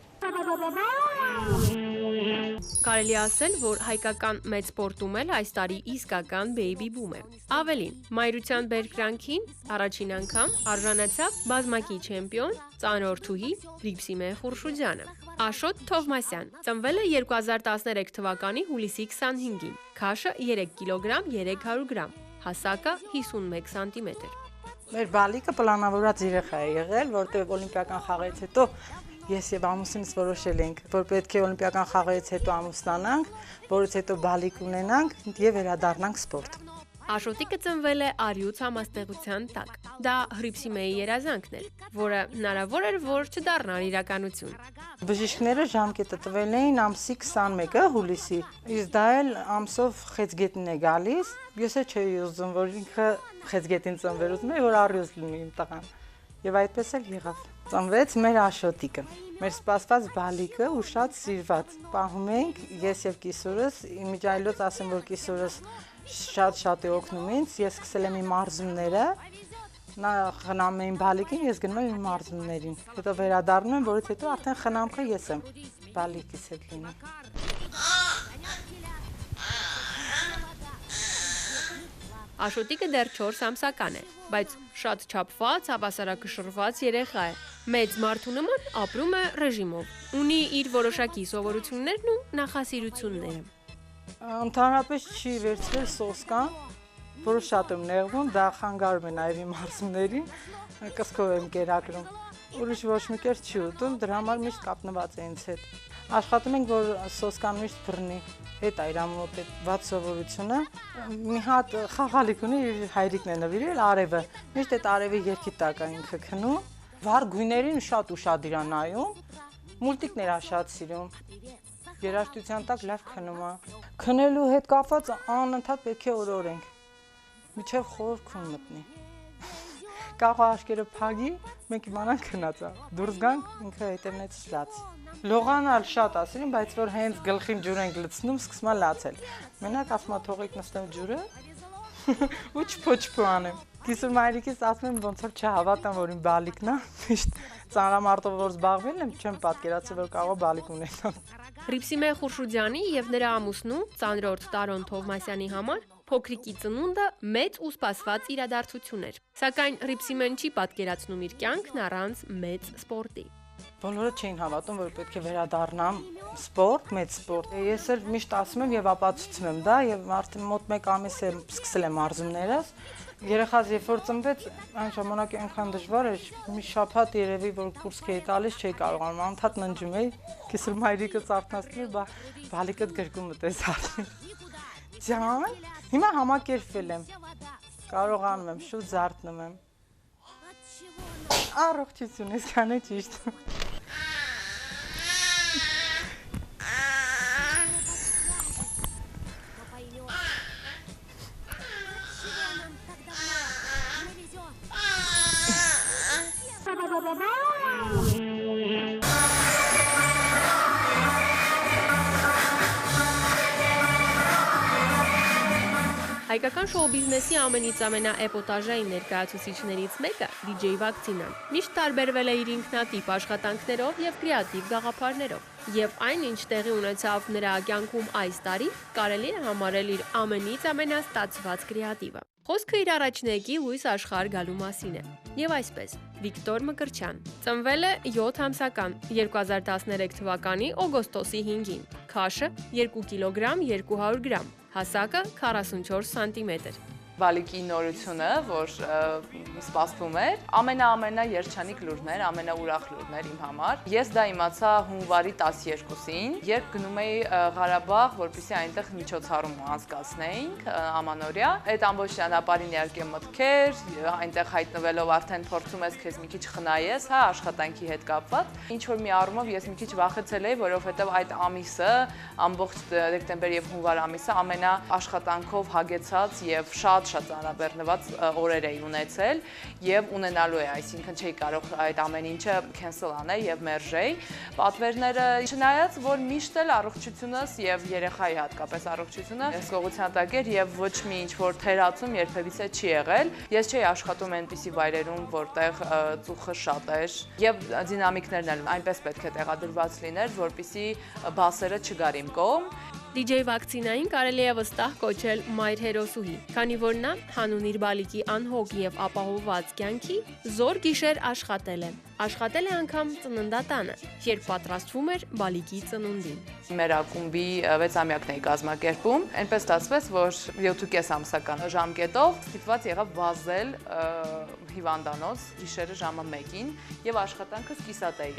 Կարելի ասել, որ հայկական մեծ սպորտում էլ այս տարի իսկական բեյբի բում է։ Ավելին, մայրության բերկրանքին առաջին անգամ արժանացավ բազմակի չեմպիոն, ծանրորդուհի Ռիփսիմե Խուրշուդյանը։ Աշոտ Թովմասյան ծնվել է 2013 թվականի հուլիսի 25-ին, քաշը 3 կիլոգրամ 300 գրամ, հասակը 51 սանտիմետր։ Մեր բալիկը պլանավորած երեխա է եղել, որտեղ օլիմպիական խաղերից հետո ես եւ ամուսինս որոշել ենք, որ պետք է օլիմպիական խաղերից հետո ամուսնանանք, որից հետո բալիկ ունենանք եւ վերադառնանք սպորտ։ Աշոտիկը ծնվել է Արյուց համաստեղության տակ։ Դա Հռիփսիմեի երազանքն էր, որը հնարավոր էր, որ չդառնար իրականություն։ Բժիշկները ժամկետը տվել էին ամսի 21-ը հուլիսի, իսկ դա էլ ամսով խեցգետնին է գալիս։ Ես չէի ուզում, որ ինքը խեցգետին ծնվեր, ուզում էի, որ առյուծ լինի իմ տղան։ Եվ այդպես էլ եղավ։ Ծնվեց մեր Աշոտիկը, մեր սպասված բալիկը ու շատ սիրված։ Պահում ենք ես եւ կիսուրս, իմիջայլոց ասեմ, որ կիսուրս շատ է օգնում ինձ, ես սկսել եմ իմ մարզումները, նա խնամում է իմ բալիկին, ես գնում եմ իմ մարզումներին, հետո վերադառնում եմ, որից հետո արդեն խնամքը ես եմ բալիկիս հետ լինում։ Աշոտիկը դեռ 4 ամսական է, բայց շատ չափված, հավասարակշռված երեխա է։ Մեծ մարդու նման ապրում է ռեժիմով, ունի իր որոշակի սովորություններն ու նախասիրությունները։ Ընդհանրապես չի վերցրել սոսկան, որը շատ եմ նեղվում, դա խանգարում է նաև իմ մարզումներին, կսկով եմ կերակրում։ Ուրիշ ոչ մի կերպ չի ուտում, դրա համար միշտ կապնված է ինձ հետ։ Աշխատում ենք, որ սոսկան միշտ բռնի։ Հետ է իր ամոթ է վատ սովորությունը։ Մի հատ խաղալիք ունի, իր հայրիկն է նվիրել արևը։ Միշտ այդ արևի երկի տակ է ինքը քնում։ Վառ գույներին շատ ուշադիր է նայում։ Մուլտիկներ է շատ սիրում։ Երաժշտության տակ լավ քնում է։ Քնելու հետ կապված անընդհատ պետք է օրորենք։ Միջև խոր քուն մտնի։ Կաղա աշկերը փագի, մենք իմանանք քնած է։ Դուրս գանք, ինքը հետևնից լաց։ Լողանալ շատ ասին, բայց որ հենց գլխին ջուր ենք լցնում, սկսում է լացել։ Մենակ ասում է թողեք նստեմ ջուրը ու չփոչփու անեմ։ Կիսուր մայրիկից ասում եմ ոնց որ չհավատամ, որ իմ բալիկն է, միշտ ծանրամարտով որ զբաղվել եմ, չեմ պատկերացել, որ կարող բալիկ ունենամ։ Ռիփսիմե Խուրշուդյանի եւ նրա ամուսնու ծանրորդ Տարոն Թովմասյանի համար փոքրիկի ծնունդը մեծ ու սպասված իրադարձություն էր։ Սակայն Ռիփսիմեն չի պատկերացնում իր կյանքն առանց մեծ սպորտի։ Բոլորը չէին հավատում, որ պետք է վերադառնամ սպորտ, մեծ սպորտ։ Ես էլ միշտ ասում եմ եւ ապացուցում եմ դա եւ արդեն մոտ 1 ամիս է սկսել եմ մարզումներս։ Երեխաս երբ որ ծնվեց, այն ժամանակ այնքան դժվար էր, մի շաբաթ երևի որ կուրս էի տալիս, չէի կարողանում, անդադ ննջում էի։ Կիսուր մայրիկս արթնացնում էր, բալիկդ գրկում մտես արդեն։ Ջան, հիմա համակերպվել եմ։ Կարողանում եմ, շուտ զարթնում եմ։ Առողջություն, այսքան է ճիշտ։ Հայկական շոու բիզնեսի ամենից ամենաէպոտաժային ներկայացուցիչներից մեկը DJ Վակցինան միշտ տարբերվել է իր ինքնատիպ աշխատանքներով եւ կրեատիվ գաղափարներով։ Եվ այն, ինչ տեղի ունեցավ նրա կյանքում այս տարի, կարելի է համարել իր ամենից ամենաստացված կրեատիվը։ Խոսքը իր առաջնեկի լույս աշխարհ գալու մասին է։ Եվ այսպես, Վիկտոր Մկրտչյան ծնվել է 7 ամսական 2013 թվականի օգոստոսի 5-ին, քաշը 2 կիլոգրամ 200 գրամ, հասակը 44 սանտիմետր։ Բալիկի նորությունը, որ սպասվում էր, ամենա երջանիկ լուրներ, ամենաուրախ լուրներ իմ համար։ Ես դա իմացա հունվարի 12-ին, երբ գնում էի Ղարաբաղ, որպեսզի այնտեղ միջոցառում անցկացնեինք ամանորյա։ Այդ ամբողջ ճանապարհին իհարկե մտքեր, այնտեղ հայտնվելով արդեն փորձում ես քեզ մի քիչ խնայես, հա, աշխատանքի հետ կապված։ Ինչ որ մի առումով ես մի քիչ վախեցել էի, որովհետև այդ ամիսը, ամբողջ դեկտեմբեր եւ հունվար ամիսը ամենաաշխատանքով հագեցած եւ շատ ծանրաբեռնված օրեր էի ունեցել եւ ունենալու է, այսինքն չէի կարող այդ ամեն ինչը cancel անել եւ մերժեի։ Պատվերները, չնայած որ միշտ էլ առողջությունս եւ երեխայի հատկապես առողջությունը հսկողության տակ էր եւ ոչ մի ինչ որ թերացում երբևիցե չի եղել։ Ես չէի աշխատում այնպիսի վայրերում, որտեղ ծուխը շատ էր եւ դինամիկներն էլ այնպես պետք է տեղադրված լիներ, որպեսզի բասերը չգար իմ կողմ։ DJ Վակցինային կարելի է վստահ կոչել մայր հերոսուհի, քանի որ նա հանուն իր բալիկի անհոգ եւ ապահովված կյանքի զոր գիշեր աշխատել է։ Աշխատել է անգամ ծննդատանը, երբ պատրաստվում էր բալիկի ծնունդին։ Մեր ակումբի 6-ամյակն էի կազմակերպում, այնպես ստացվեց, որ 7.5 ամսական ժամկետով ստիպված եղավ վազել հիվանդանոց գիշերը ժամը 1-ին եւ աշխատանքս կիսատ էի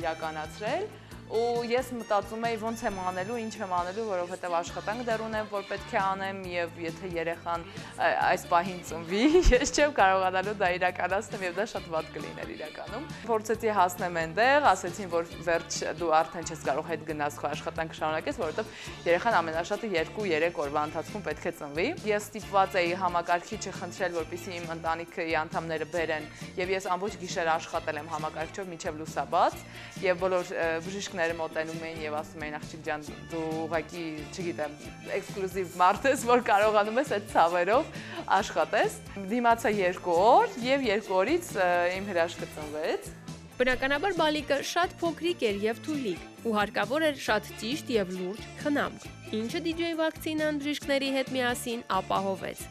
իրականացրել։ Ու ես մտածում էի ոնց եմ անելու, ինչ եմ անելու, որովհետև աշխատանք դեռ ունեմ, որ պետք է անեմ եւ եթե երեխան այս պահին ծնվի, ես չեմ կարողանալու դա իրականացնել եւ դա շատ վատ կլիներ իրականում։ Փորձեցի հասնեմ այնտեղ, ասեցին, որ վերջ դու արդեն չես կարող հետ գնաս քո աշխատանքը շարունակես, որովհետև երեխան ամենաշատը 2-3 օրվա ընթացքում պետք է ծնվի։ Ես ստիպված էի համակարգիչը խնդրել, որպեսզի իմ ընտանիքի անդամները բերեն եւ ես ամբողջ գիշեր աշխատել եմ համակարգչով մինչեւ լուսաբաց եւ բոլոր բժիշկները մոտենում էին եւ ասում էին աղջիկ ջան դու ուղղակի չգիտեմ էքսկլյուզիվ մարդ ես որ կարողանում ես այդ ցավերով աշխատես դիմացա 2 օր եւ 2 օրից իմ հրաշքը ծնվեց Բնականաբար բալիկը շատ փոքրիկ էր եւ թույլիկ ու հարկավոր էր շատ ճիշտ եւ լուրջ խնամք ինչը DJ Վակցինան բժիշկների հետ միասին ապահովեց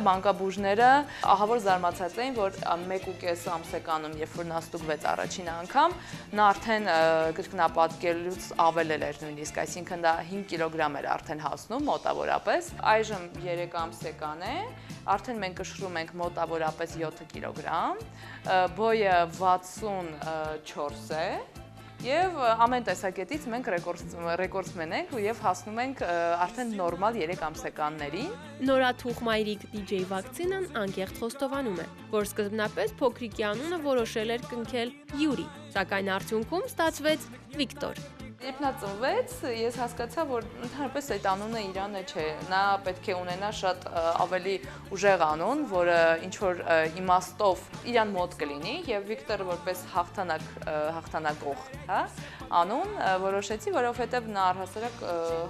Մանկաբույժները ահավոր զարմացած էին, որ 1.5 ամսեկանում, երբ որ նա ստուգվեց առաջին անգամ, նա արդեն կրկնապատկելուց ավելել էր նույնիսկ, այսինքն դա 5 կիլոգրամ էր արդեն հասնում մոտավորապես։ Այժմ 3 ամսեկան է, արդեն մենք կշռում ենք մոտավորապես 7 կիլոգրամ, բոյը 64 է։ Եվ ամեն տեսակետից մենք ռեկորդսմեն ենք եւ հասնում ենք արդեն նորմալ 3 ամսեկաններին։ Նորաթուխ մայրիկ DJ Վակցինան անկեղծ խոստովանում է, որ սկզբնապես փոքրիկի անունը որոշել էր կնքել Յուրի, սակայն արդյունքում ստացվեց Վիկտոր։ Երբ նա ծնվեց, ես հասկացա, որ ընդհանրապես այդ անունը Իրանը չէ, նա պետք է ունենա շատ ավելի ուժեղ անուն, որը ինչ-որ իմաստով իրան մոտ կլինի և Վիկտորը որպես հաղթանակող անուն որոշեցի, որովհետև նա առհասարակ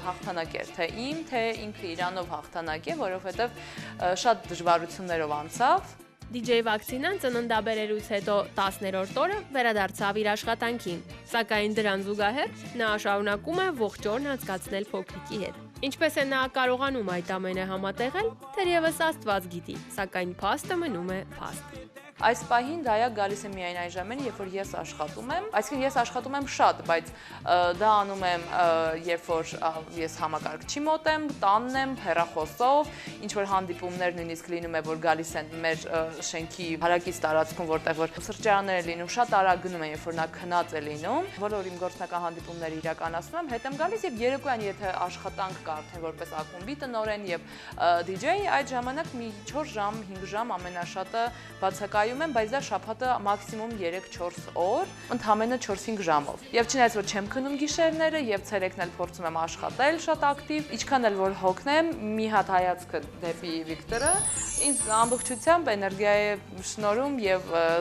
հաղթանակ էր, թե իմ, թե ինքը իրանով հաղթանակ է, որովհետև շատ դժվարություններով անցավ, DJ Վակցինան ծննդաբերելուց հետո 10-րդ օրը վերադարձավ իր աշխատանքին, սակայն դրան զուգահեռ նա շարունակում է ողջ օրն անցկացնել փոքրիկի հետ։ Ինչպես է նա կարողանում այդ ամենը համատեղել, թերևս Աստված գիտի, սակայն փաստը մնում է փաստ։ Այս պահին դայակ գալիս է միայն այն ժամին, երբ որ ես աշխատում եմ, այսինքն ես աշխատում եմ շատ, բայց դա անում եմ, երբ որ ես համակարգչի մոտ եմ, տանն եմ, հեռախոսով, ինչ որ հանդիպումներ նույնիսկ լինում է, որ գալիս են մեր շենքի հարակից տարածքում, որտեղ որ սրճարաններ են լինում, շատ արագ գնում են, երբ որ նա քնած է լինում, բոլոր իմ գործնական հանդիպումները իրականացնում եմ, հետ եմ գալիս եւ երեկոյան եթե աշխատանք կա արդեն որպես ակումբի տնօրեն եւ DJ, այդ ժամանակ մի 4 ժամ, 5 ժամ ամենաշատը բացակայում եմ, բայց դա շաբաթը մաքսիմում 3-4 օր, ընդամենը 4-5 ժամով։ Եվ չնայած որ չեմ քնում գիշերները եւ ցերեկն էլ փորձում եմ աշխատել շատ ակտիվ, ինչքան էլ որ հոգնեմ, մի հատ հայացքը դեպի Վիկտորը ինձ ամբողջությամբ էներգիա է շնորհում եւ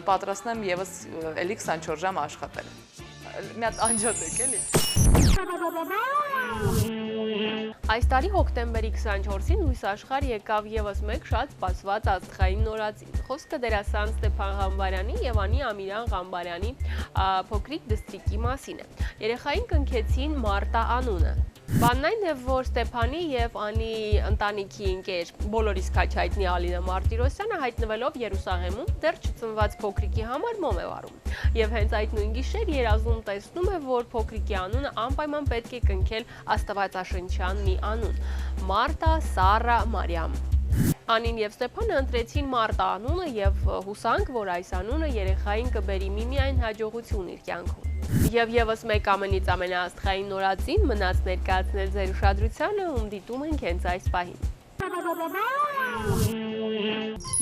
պատրաստում եւս էլի 24 ժամ աշխատել։ Մի հատ անջոտ եք էլի։ Այս տարի հոկտեմբերի 24-ին լույս աշխարհ եկավ եւս մեկ շատ սպասված աստղային նորածին։ Խոսքը դերասան Ստեփան Ղամբարյանի եւ Անի Ամիրան Ղամբարյանի փոքրիկ դստրիկի մասին է։ Երեխային կնքեցին Մարտա անունը։ Բանն այն է, որ Ստեփանի եւ Անի ընտանիքի ընկեր բոլորիս քաչ հայտնի Ալինա Մարտիրոսյանը հայտնվելով Երուսաղեմում դեռ չծնված փոքրիկի համար մոմ է վարում։ Եվ հենց այդ նույն գիշեր երազում տեսնում է, որ փոքրիկի անունը անպայման պետք է կնքել աստվածաշնչյան մի անուն՝ Մարտա Սառա Մարիամ։ Անին եւ Ստեփանը ընտրեցին Մարտա անունը եւ հուսանք, որ այս անունը երեխային կբերի միմիայն հաջողություն իր կյանքում։ Եվ եւս մեկ ամենից ամենաաստղային նորածին մնաց ներկայացնել ձեր ուշադրությանը, ում դիտում ենք հենց այս պահին։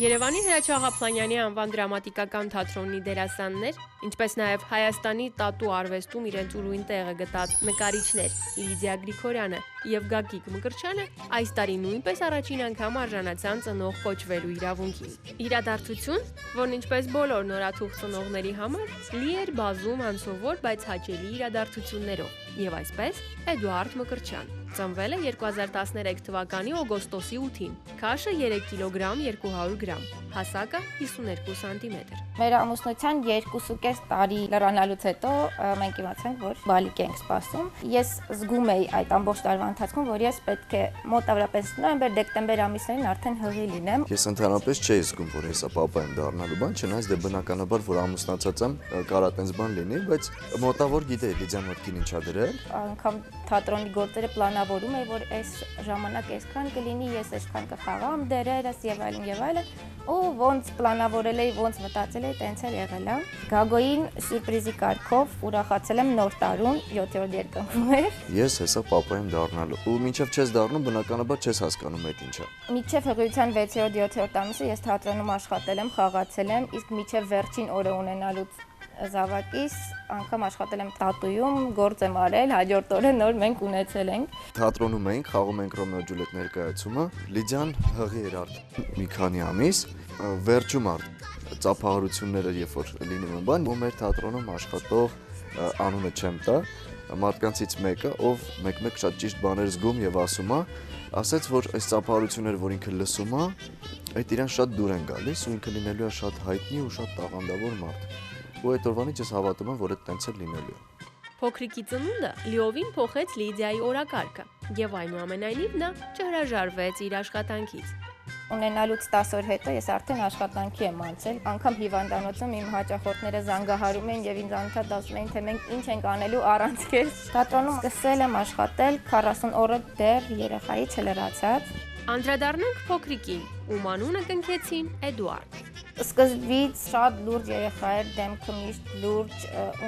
Երևանի Հրաչյա Ղափանյանի անվան դրամատիկական թատրոնի դերասաններ, ինչպես նաև Հայաստանի տատու արվեստում իրենց ուրույն տեղը գտած նկարիչներ Լիդիա Գրիգորյանը եւ Գագիկ Մկրտչյանը այս տարի նույնպես առաջին անգամ արժանացան ծնող կոչվելու իրավունքին։ Իրադարձություն, որն ինչպես բոլոր նորաթուխ ծնողների համար լի էր բազում անսովոր, բայց հաճելի իրադարձություններով։ Եվ այսպես Էդուարդ Մկրտչյան ծնվել է 2013 թվականի օգոստոսի 8-ին, քաշը 3 կիլոգրամ 200 գրամ, հասակը 52 սանտիմետր։ Մեր ամուսնության 2.5 տարի լրանալուց հետո մենք իմացանք, որ բալիկ ենք սպասում։ Ես զգում էի այդ ամբողջ տարվա ընթացքում, որ ես պետք է մոտավորապես նոյեմբեր-դեկտեմբեր ամիսներին արդեն հղի լինեմ։ Ես ընդհանրապես չէի զգում, որ հեսա պապա եմ դառնալու բան, չնայած դե բնականաբար, որ ամուսնացած եմ, կարա տենց բան լինի, բայց մոտավոր գիտեի Լիդիան մտքին ինչա դրել։ Անգամ թատրոնի գործերը պլանավորում էի, որ այս ժամանակ այսքան կլինի, ես այսքան կխաղամ դերերս եւ այլն եւ այլն, ու ոնց պլանավորել էի, ոնց մտածել էի, տենց էլ եղել է։ Գագոյին սյուրպրիզի կարգով ուրախացել եմ նոր տարուն 7-րդ երկնքում էր։ Ես հեսա պապա եմ դառնալու, ու մինչև չես դառնում, բնականաբար չես հասկանում այդ ինչա։ Մինչև հղիության 6-7-րդ ամիսը ես թատրոնում աշխատել եմ, խաղացել եմ, իսկ մինչև վերջին օրը ունենալուց զավակիս անգամ աշխատել եմ տատույում, գործ եմ արել, հաջորդ օրը նոր մենք ունեցել ենք։ Թատրոնում էինք, խաղում ենք Ռոմեո Ջուլիետ ներկայացումը, Լիդիան հղի էր արդ մի քանի ամիս, վերջում արդ ծափահարությունները երբ որ լինում են բան, ու մեր թատրոնում աշխատող անունը չեմ տա, մարդկանցից մեկը, ով մեկ-մեկ շատ ճիշտ բաներ զգում եւ ասում է, ասաց, որ այս ծափահարությունները, որ ինքը լսում է, այդ իրան շատ դուր են գալիս ու ինքը լինելու է շատ հայտնի ու շատ տաղանդավոր մարդ։ Ու այդ օրվանից ես հավատում եմ, որ այդ տենց էլ լինելու է։ Փոքրիկի ծնունդը լիովին փոխեց Լիդիայի օրակարգը, եւ այնուամենայնիվ նա չհրաժարվեց իր աշխատանքից։ Ունենալուց 10 օր հետո ես արդեն աշխատանքի եմ անցել, անգամ հիվանդանոցում իմ հաճախորդները զանգահարում են եւ ինձ անընդհատ ասում են, թե մենք ինչ ենք անելու առանց քեզ։ Թատրոնում սկսել եմ աշխատել 40 օրը դեռ երեխայի չլրացած։ Անդրադառնանք փոքրիկին, ում անունը կնքեցին Էդուարդ։ Սկզբից շատ լուրջ երեխա էր, դեմքը միշտ լուրջ,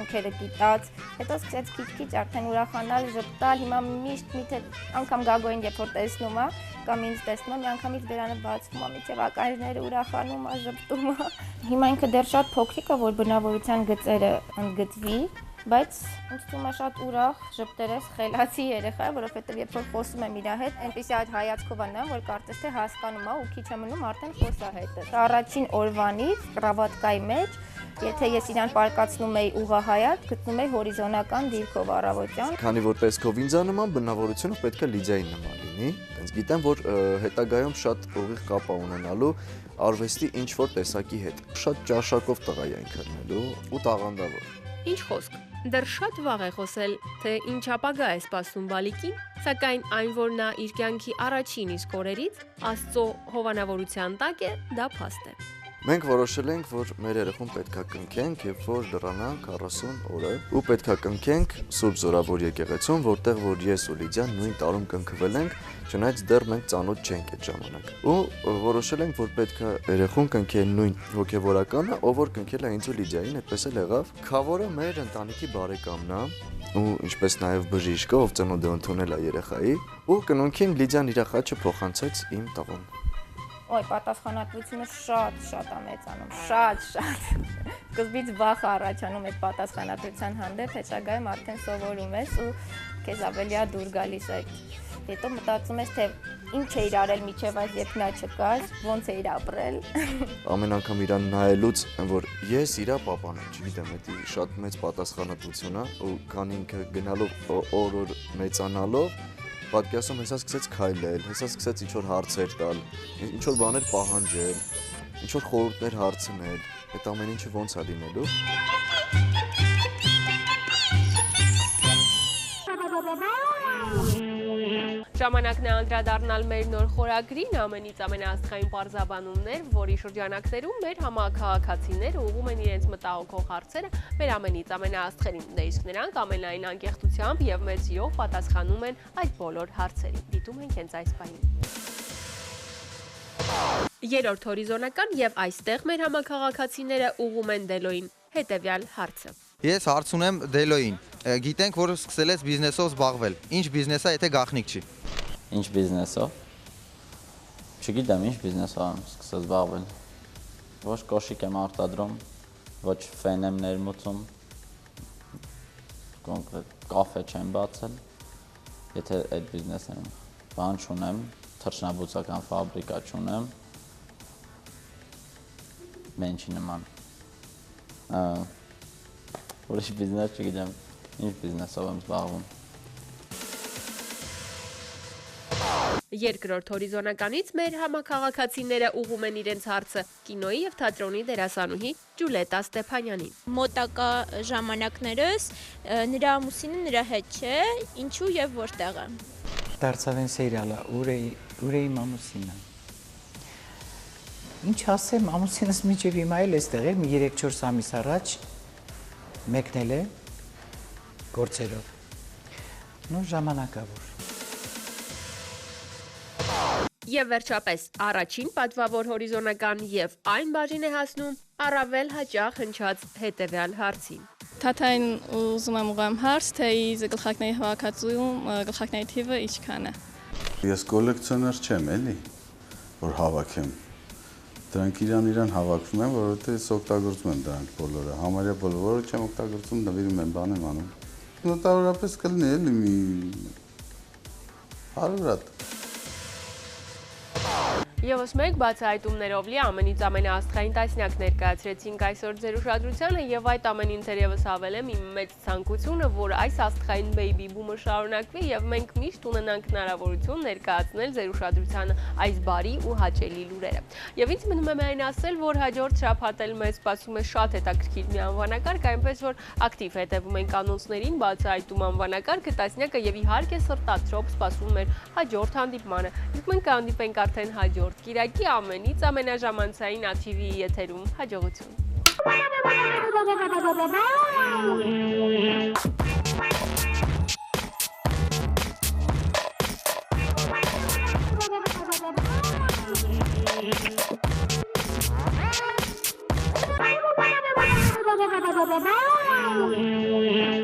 ունքերը կիտած, հետո սկսեց քիչ-քիչ արդեն ուրախանալ, ժպտալ, հիմա միշտ միթե անգամ Գագոյին երբ որ տեսնում է, կամ ինձ տեսնում է, մի անգամ իր բերանը բացվում է, միջև ականջները ուրախանում է, ժպտում է։ Հիմա ինքը դեռ շատ փոքրիկ է, որ բնավորության գծերը ընդգծվի, բայց ինձ թվում է շատ ուրախ, ժպտերես, խելացի երեխա է, որովհետև երբ որ խոսում եմ իր հետ, այնպեսի այդ հայացքով անեմ, որ կարծես թե հասկանում է ու քիչ է մնում արդեն խոսա հետը։ Առաջին օրվանից կրավատկայի մեջ, եթե ես իրան պարկացնում էի ուղղահայաց, գտնում էի հորիզոնական դիրքով առավոտյան։ Քանի որ տեսքով ինձ նման, բնավորությունը պետք է Լիդիային նման լինի։ Հենց գիտեմ, որ հետագայում շատ ուղիղ կապ է ունենալու արվեստի ինչ որ տեսակի հետ։ Շատ ճաշակով տղա է ինքնելու ու տաղանդավոր։ Ինչ խոսք։ Դեռ շատ վաղ է խոսել, թե ինչ ապագա է սպասում բալիկին, սակայն այն, որ նա իր կյանքի առաջին իսկ օրերից Աստծո հովանավորության տակ է, դա փաստ է։ Մենք որոշել ենք, որ մեր երեխուն պետքա կնքենք, երբ որ դրանա 40 օրը, ու պետքա կնքենք Սուրբ Զորավոր եկեղեցում, որտեղ որ ես ու Լիդիան նույն տարում կնքվել ենք, չնայած դեռ մենք ծանոթ չենք այդ ժամանակ։ Ու որոշել ենք, որ պետքա երեխուն կնքեն նույն հոգևորականը, ով որ կնքել է ինձ ու Լիդիային, այդպես էլ եղավ։ Խավորը մեր ընտանիքի բարեկամն է, ու ինչպես նաև բժիշկը, ով ծնունդ է ընդունել է երեխայի, ու կնունքին Լիդիան իր խաչը փոխանցեց իմ տղուն։ Ոյ, պատասխանատվությունը շատ է մեծանում, շատ։ Սկզբից վախ առաջանում այդ պատասխանատվության հանդեպ, հետագայում արդեն սովորում ես ու քեզ ավելի է դուր գալիս այդ։ Հետո մտածում ես, թե ինչ է իր արել միջև այս երբ նա չկար, ոնց է իր ապրել։ Ամեն անգամ իրան նայելուց, որ ես իրա պապան եմ, չգիտեմ, դա շատ մեծ պատասխանատվություն է, ու քան ինքը գնալով օր-օր մեծանալով պատկերացնում հեսա սկսեց քայլել, հեսա սկսեց ինչ-որ հարցեր տալ, ինչ-որ բաներ պահանջել, ինչ-որ խորհուրդներ հարցնել, այդ ամեն ինչը ոնց է լինելու։ Ժամանակն է անդրադառնալ մեր նոր խորագրին, ամենից ամենաաստղային պարզաբանումներ, որի շրջանակներում մեր համաքաղաքացիները ուղղում են իրենց մտահոգող հարցերը մեր ամենից ամենաաստղերին, դե իսկ նրանք ամենայն անկեղծությամբ եւ մեծ սիրով պատասխանում են այդ բոլոր հարցերին։ Դիտում ենք հենց այս պահին։ Երրորդ հորիզոնական եւ այստեղ մեր համաքաղաքացիները ուղղում են Դելոյին հետեւյալ հարցը։ Ես հարց ունեմ Դելոյին։ Գիտենք, որ սկսել ես բիզնեսով զբաղվել։ Ինչ բիզնես է, եթե գաղտնիք չի։ Ինչ բիզնեսով։ Չգիտեմ, ինչ բիզնեսով եմ սկսել զբաղվել։ Ոչ կոշիկ եմ արտադրում, ոչ ֆեն եմ ներմուծում։ Կոնկրետ կաֆե չեմ բացել։ Եթե այդ բիզնեսն եմ, բան չունեմ, թռչնաբուծական ֆաբրիկա չունեմ։ Մենչի նման։ Ուրիշ բիզնես չգիտեմ, ինչ բիզնեսով եմ զբաղվում։ Երկրորդ հորիզոնականից մեր համաքաղաքացիները ուղղում են իրենց հարցը կինոյի եւ թատրոնի դերասանուհի Ջուլետա Ստեփանյանին։ Մոտակա ժամանակներս նրա ամուսինը նրա հետ չէ, ինչու եւ որտեղ է։ Դարձավ են սերիալը, ուր է իմ ամուսինը։ Ինչ ասեմ, ամուսինս միջև հիմա էլ էստեղ էր, մի 3-4 ամիս առաջ մեկնել է գործերով։ Նոր ժամանակավոր։ Եվ վերջապես առաջին պատվավոր հորիզոնական եւ այն բաժին է հասնում առավել հաճախ հնչած հետեւյալ հարցին։ Թաթային ուզում եմ ուղղեմ հարց, թե իր գլխարկների հավաքածուում գլխարկների թիվը ինչքան է։ Ես կոլեկցիոներ չեմ, էլի, որ հավաքեմ։ Դրանք իրան հավաքվում են, որովհետեւ ես օգտագործում եմ դրանք բոլորը։ Համարյա բոլորը չեմ օգտագործում, նվիրում եմ, բան եմ անում։ Մոտավորապես կլինի էլի մի 100 հատ։ Եվս մեկ բացահայտումներով լի ամենից ամենաաստղային տասնյակ ներկայացրեցինք այսօր ձեր ուշադրությանը եւ այդ ամենին թերևս հավելեմ իմ մեծ ցանկությունը, որ այս աստղային բեյբի բումը շարունակվի եւ մենք միշտ ունենանք հնարավորություն ներկայացնել ձեր ուշադրությանը այս բարի ու հաճելի լուրերը։ Եվ ինձ մնում է միայն ասել, որ հաջորդ շաբաթ էլ մեզ սպասում է շատ հետաքրքիր մի անվանակարգ, այնպես որ ակտիվ հետևում ենք անոնսներին, բացահայտում անվանակարգը, տասնյակը եւ իհարկե սրտացրոպ սպասում մեր հաջորդ հանդիպմանը։ Իսկ մենք կհանդիպենք արդեն հաջորդ Կիրակի ամենից ամենաժամանցային ATV եթերում հաջողություն։ Bye.